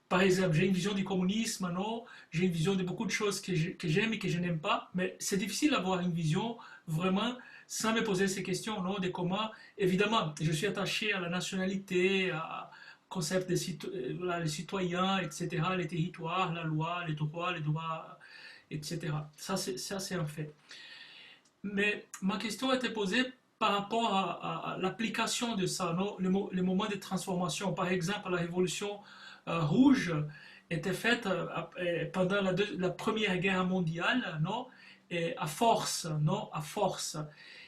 Par exemple, j'ai une vision du communisme, non, j'ai une vision de beaucoup de choses que j'aime et que je n'aime pas, mais c'est difficile d'avoir une vision vraiment sans me poser ces questions, non, de comment, évidemment, je suis attaché à la nationalité, au concept des voilà, les citoyens, etc., les territoires, la loi, les droits, etc. Ça, c'est un fait. Mais ma question était posée par rapport à l'application de ça, non? Le moment de transformation. Par exemple, la révolution rouge était faite pendant la Première Guerre mondiale, non? Et à force, non? À force.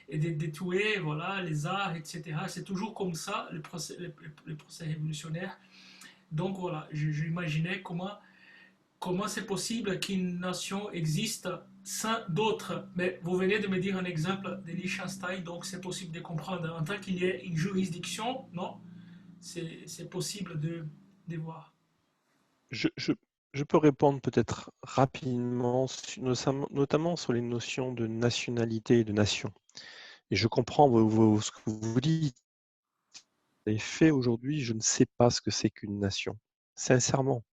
Et de tuer, voilà, les arts, etc. C'est toujours comme ça, le procès révolutionnaire. Donc voilà, j'imaginais comment c'est possible qu'une nation existe sans d'autres. Mais vous venez de me dire un exemple de Liechtenstein, donc c'est possible de comprendre. En tant qu'il y ait une juridiction, non, c'est possible de voir. Je, je- je peux répondre peut-être rapidement, notamment sur les notions de nationalité et de nation. Et je comprends ce que vous dites. Les faits aujourd'hui, je ne sais pas ce que c'est qu'une nation. Sincèrement,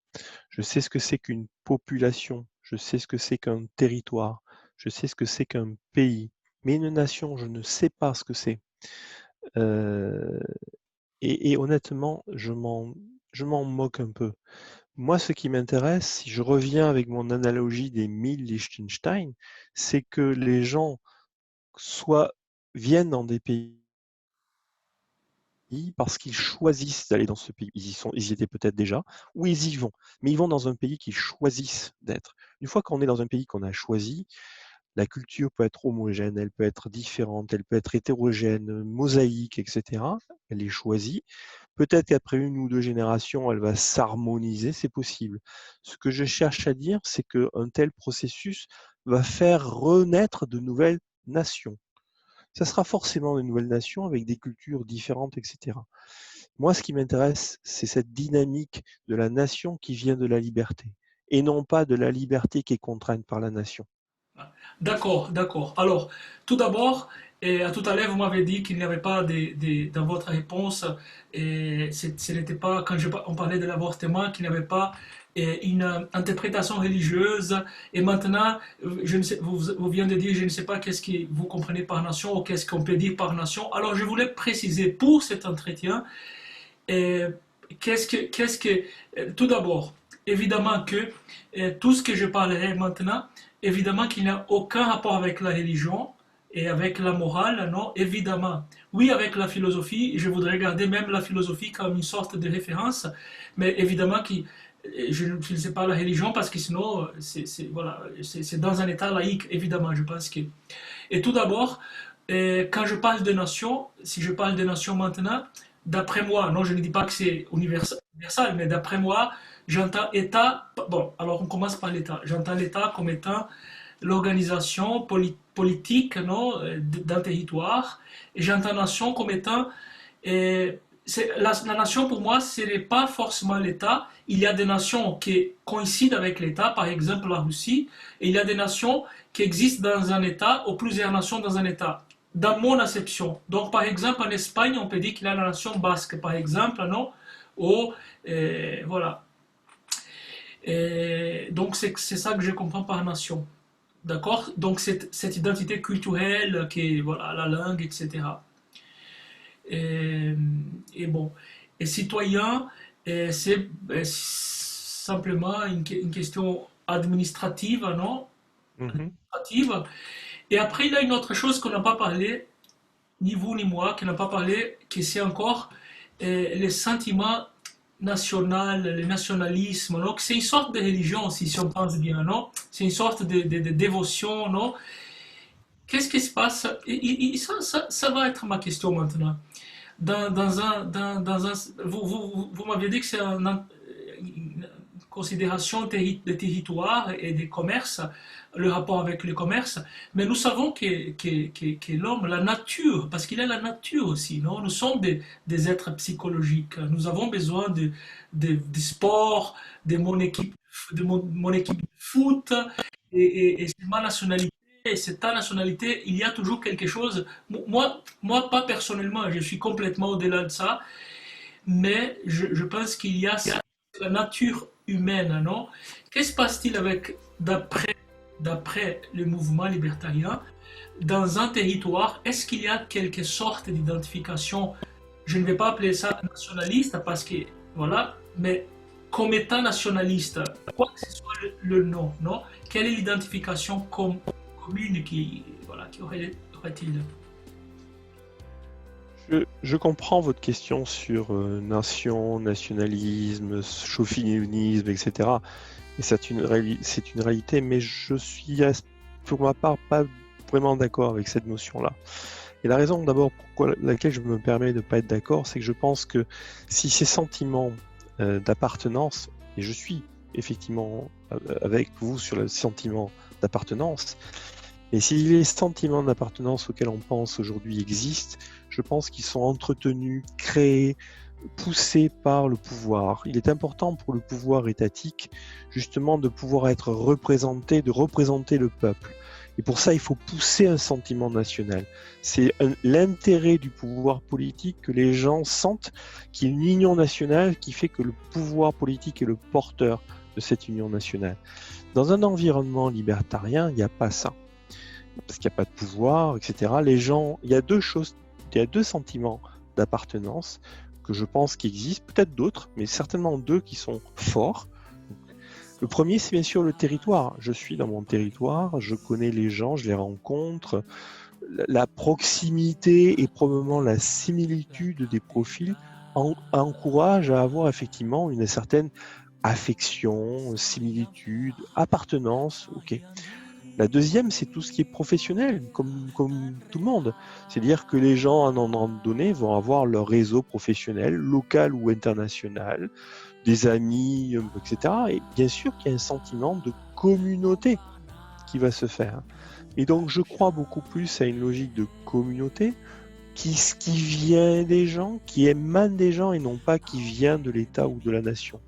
je sais ce que c'est qu'une population, je sais ce que c'est qu'un territoire, je sais ce que c'est qu'un pays. Mais une nation, je ne sais pas ce que c'est. Euh, et honnêtement, je m'en moque un peu. Moi, ce qui m'intéresse, si je reviens avec mon analogie des 1000 Liechtenstein, c'est que les gens viennent dans des pays parce qu'ils choisissent d'aller dans ce pays. Ils y étaient peut-être déjà, ou ils y vont. Mais ils vont dans un pays qu'ils choisissent d'être. Une fois qu'on est dans un pays qu'on a choisi, la culture peut être homogène, elle peut être différente, elle peut être hétérogène, mosaïque, etc. Elle est choisie. Peut-être qu'après une ou deux générations, elle va s'harmoniser, c'est possible. Ce que je cherche à dire, c'est qu'un tel processus va faire renaître de nouvelles nations. Ça sera forcément de nouvelles nations avec des cultures différentes, etc. Moi, ce qui m'intéresse, c'est cette dynamique de la nation qui vient de la liberté, et non pas de la liberté qui est contrainte par la nation. D'accord, d'accord. Alors, tout d'abord, à tout à l'heure, vous m'avez dit qu'il n'y avait pas dans votre réponse, ce n'était pas, quand on parlait de l'avortement, qu'il n'y avait pas une interprétation religieuse. Et maintenant, je ne sais, vous venez de dire, je ne sais pas qu'est-ce que vous comprenez par nation ou qu'est-ce qu'on peut dire par nation. Alors, je voulais préciser pour cet entretien, euh, tout d'abord, évidemment que tout ce que je parlerai maintenant, évidemment qu'il n'y a aucun rapport avec la religion et avec la morale, non, évidemment. Oui, avec la philosophie, je voudrais garder même la philosophie comme une sorte de référence, mais évidemment que je ne sais pas la religion parce que sinon, voilà, c'est dans un état laïque, évidemment, je pense que. Et tout d'abord, quand je parle de nation, si je parle de nation maintenant, d'après moi, non, je ne dis pas que c'est universal, mais d'après moi, j'entends État. Bon, alors on commence par l'État. J'entends l'État comme étant l'organisation politique, non, d'un territoire. Et j'entends nation comme étant. euh, la nation, pour moi, ce n'est pas forcément l'État. Il y a des nations qui coïncident avec l'État, par exemple la Russie, et il y a des nations qui existent dans un État ou plusieurs nations dans un État. Dans mon acception. Donc, par exemple, en Espagne, on peut dire qu'il y a la nation basque, par exemple, non? Ou, voilà. Donc, c'est ça que je comprends par nation. D'accord? Donc, cette identité culturelle qui est, voilà, la langue, etc. Et, et bon. Et citoyen, c'est simplement une question administrative, non? Mhm. Administrative. Et après, il y a une autre chose qu'on n'a pas parlé, ni vous ni moi, qui n'a pas parlé, qui c'est encore les sentiments national, le nationalisme. Donc, c'est une sorte de religion aussi, si on pense bien, non? C'est une sorte de dévotion, non? Qu'est-ce qui se passe? Ça va être ma question maintenant. Vous m'aviez dit que c'est une considération des territoires et des commerces, le rapport avec le commerce, mais nous savons que l'homme, la nature, parce qu'il est la nature aussi, non? Nous sommes des êtres psychologiques, nous avons besoin de sport, mon équipe de foot, et c'est ma nationalité, et c'est ta nationalité, il y a toujours quelque chose. Moi, pas personnellement, je suis complètement au-delà de ça, mais je pense qu'il y a la nature humaine, non? Qu'est-ce qui se passe-t-il avec, d'après le mouvement libertarien, dans un territoire, est-ce qu'il y a quelque sorte d'identification? Je ne vais pas appeler ça nationaliste parce que, voilà, mais comme étant nationaliste, quoi que ce soit le nom, non? Quelle est l'identification commune voilà, qui aurait-il? Je comprends votre question sur nation, nationalisme, chauvinisme, etc. Et c'est une réalité, mais je suis, pour ma part, pas vraiment d'accord avec cette notion-là. Et la raison d'abord pour laquelle je me permets de ne pas être d'accord, c'est que je pense que si ces sentiments d'appartenance, et je suis effectivement avec vous sur le sentiment d'appartenance, et si les sentiments d'appartenance auxquels on pense aujourd'hui existent, je pense qu'ils sont entretenus, créés, poussés par le pouvoir. Il est important pour le pouvoir étatique justement de pouvoir être représenté, de représenter le peuple. Et pour ça, il faut pousser un sentiment national. C'est l'intérêt du pouvoir politique que les gens sentent qu'il y a une union nationale qui fait que le pouvoir politique est le porteur de cette union nationale. Dans un environnement libertarien, il n'y a pas ça. Parce qu'il n'y a pas de pouvoir, etc. Les gens, il y a deux sentiments d'appartenance que je pense qui existent, peut-être d'autres, mais certainement deux qui sont forts. Le premier, c'est bien sûr le territoire. Je suis dans mon territoire, je connais les gens, je les rencontre. La proximité et probablement la similitude des profils encourage à avoir effectivement une certaine affection, similitude, appartenance. Ok. La deuxième, c'est tout ce qui est professionnel, comme tout le monde. C'est-à-dire que les gens, à un moment donné, vont avoir leur réseau professionnel, local ou international, des amis, etc. Et bien sûr qu'il y a un sentiment de communauté qui va se faire. Et donc, je crois beaucoup plus à une logique de communauté qui vient des gens, qui émane des gens et non pas qui vient de l'État ou de la nation.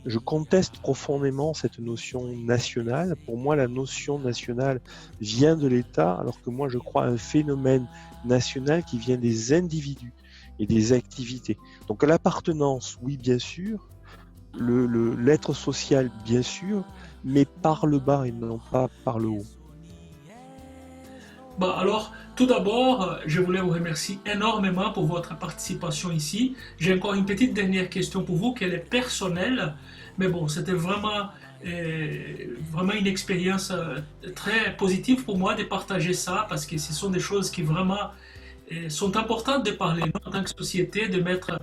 Je conteste profondément cette notion nationale. Pour moi, la notion nationale vient de l'État, alors que moi, je crois à un phénomène national qui vient des individus et des activités. Donc l'appartenance, oui, bien sûr, l'être social, bien sûr, mais par le bas et non pas par le haut. Bon, alors, tout d'abord, je voulais vous remercier énormément pour votre participation ici. J'ai encore une petite dernière question pour vous, qu'elle est personnelle, mais bon, c'était vraiment une expérience très positive pour moi de partager ça, parce que ce sont des choses qui vraiment sont importantes de parler, non, en tant que société, de mettre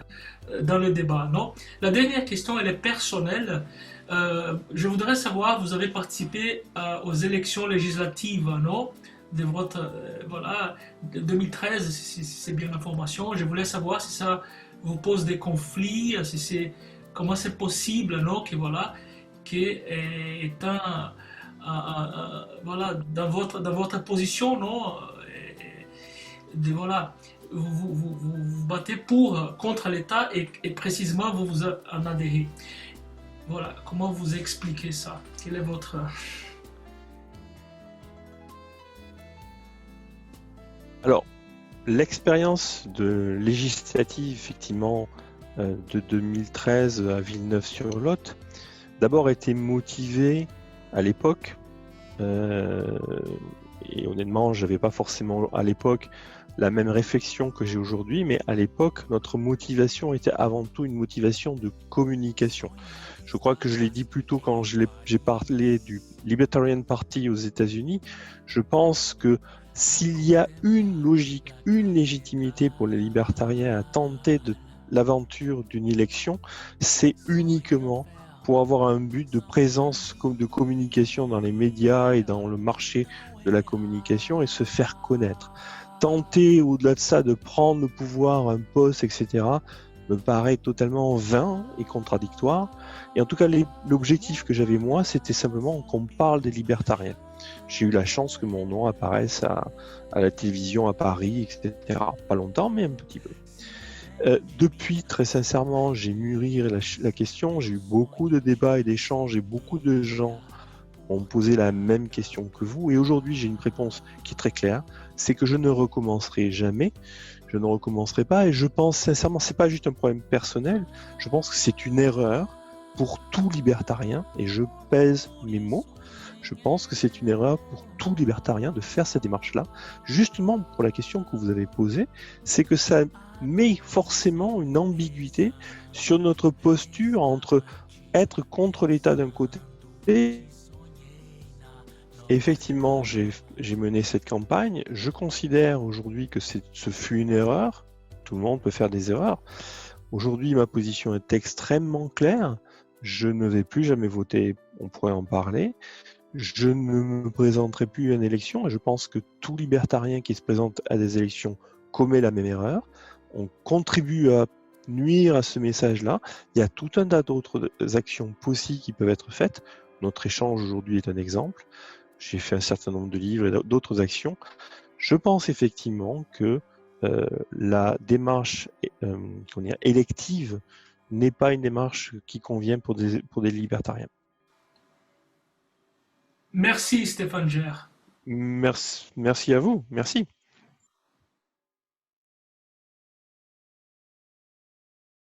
dans le débat, non? La dernière question, elle est personnelle. Je voudrais savoir, vous avez participé aux élections législatives, non? De votre, voilà, de 2013, si c'est bien l'information. Je voulais savoir si ça vous pose des conflits, si c'est, comment c'est possible, non, que voilà, que étant, voilà, dans votre position, non, de voilà, vous battez pour contre l'État et précisément vous vous en adhérez. Voilà, comment vous expliquez ça? Quel est votre Alors, l'expérience de législative, effectivement, de 2013 à Villeneuve-sur-Lot, d'abord été motivée à l'époque, et honnêtement, j'avais pas forcément à l'époque la même réflexion que j'ai aujourd'hui, mais à l'époque, notre motivation était avant tout une motivation de communication. Je crois que je l'ai dit plus tôt quand j'ai parlé du Libertarian Party aux États-Unis. Je pense que s'il y a une logique, une légitimité pour les libertariens à tenter de l'aventure d'une élection, c'est uniquement pour avoir un but de présence de communication dans les médias et dans le marché de la communication et se faire connaître. Tenter au-delà de ça de prendre le pouvoir, un poste, etc., me paraît totalement vain et contradictoire. Et en tout cas, l'objectif que j'avais moi, c'était simplement qu'on parle des libertariens. J'ai eu la chance que mon nom apparaisse à la télévision à Paris, etc. Pas longtemps, mais un petit peu. Depuis, très sincèrement, j'ai mûri la question, j'ai eu beaucoup de débats et d'échanges et beaucoup de gens ont posé la même question que vous. Et aujourd'hui, j'ai une réponse qui est très claire, c'est que je ne recommencerai jamais, je ne recommencerai pas. Et je pense sincèrement, c'est pas juste un problème personnel, je pense que c'est une erreur pour tout libertarien, et je pèse mes mots. Je pense que c'est une erreur pour tout libertarien de faire cette démarche-là, justement pour la question que vous avez posée, c'est que ça met forcément une ambiguïté sur notre posture entre être contre l'État d'un côté et effectivement, j'ai mené cette campagne. Je considère aujourd'hui que ce fut une erreur. Tout le monde peut faire des erreurs. Aujourd'hui, ma position est extrêmement claire. Je ne vais plus jamais voter, on pourrait en parler. Je ne me présenterai plus à une élection et je pense que tout libertarien qui se présente à des élections commet la même erreur. On contribue à nuire à ce message-là. Il y a tout un tas d'autres actions possibles qui peuvent être faites. Notre échange aujourd'hui est un exemple. J'ai fait un certain nombre de livres et d'autres actions. Je pense effectivement que la démarche élective n'est pas une démarche qui convient pour des libertariens. Merci Stéphane Gère. Merci à vous. Merci.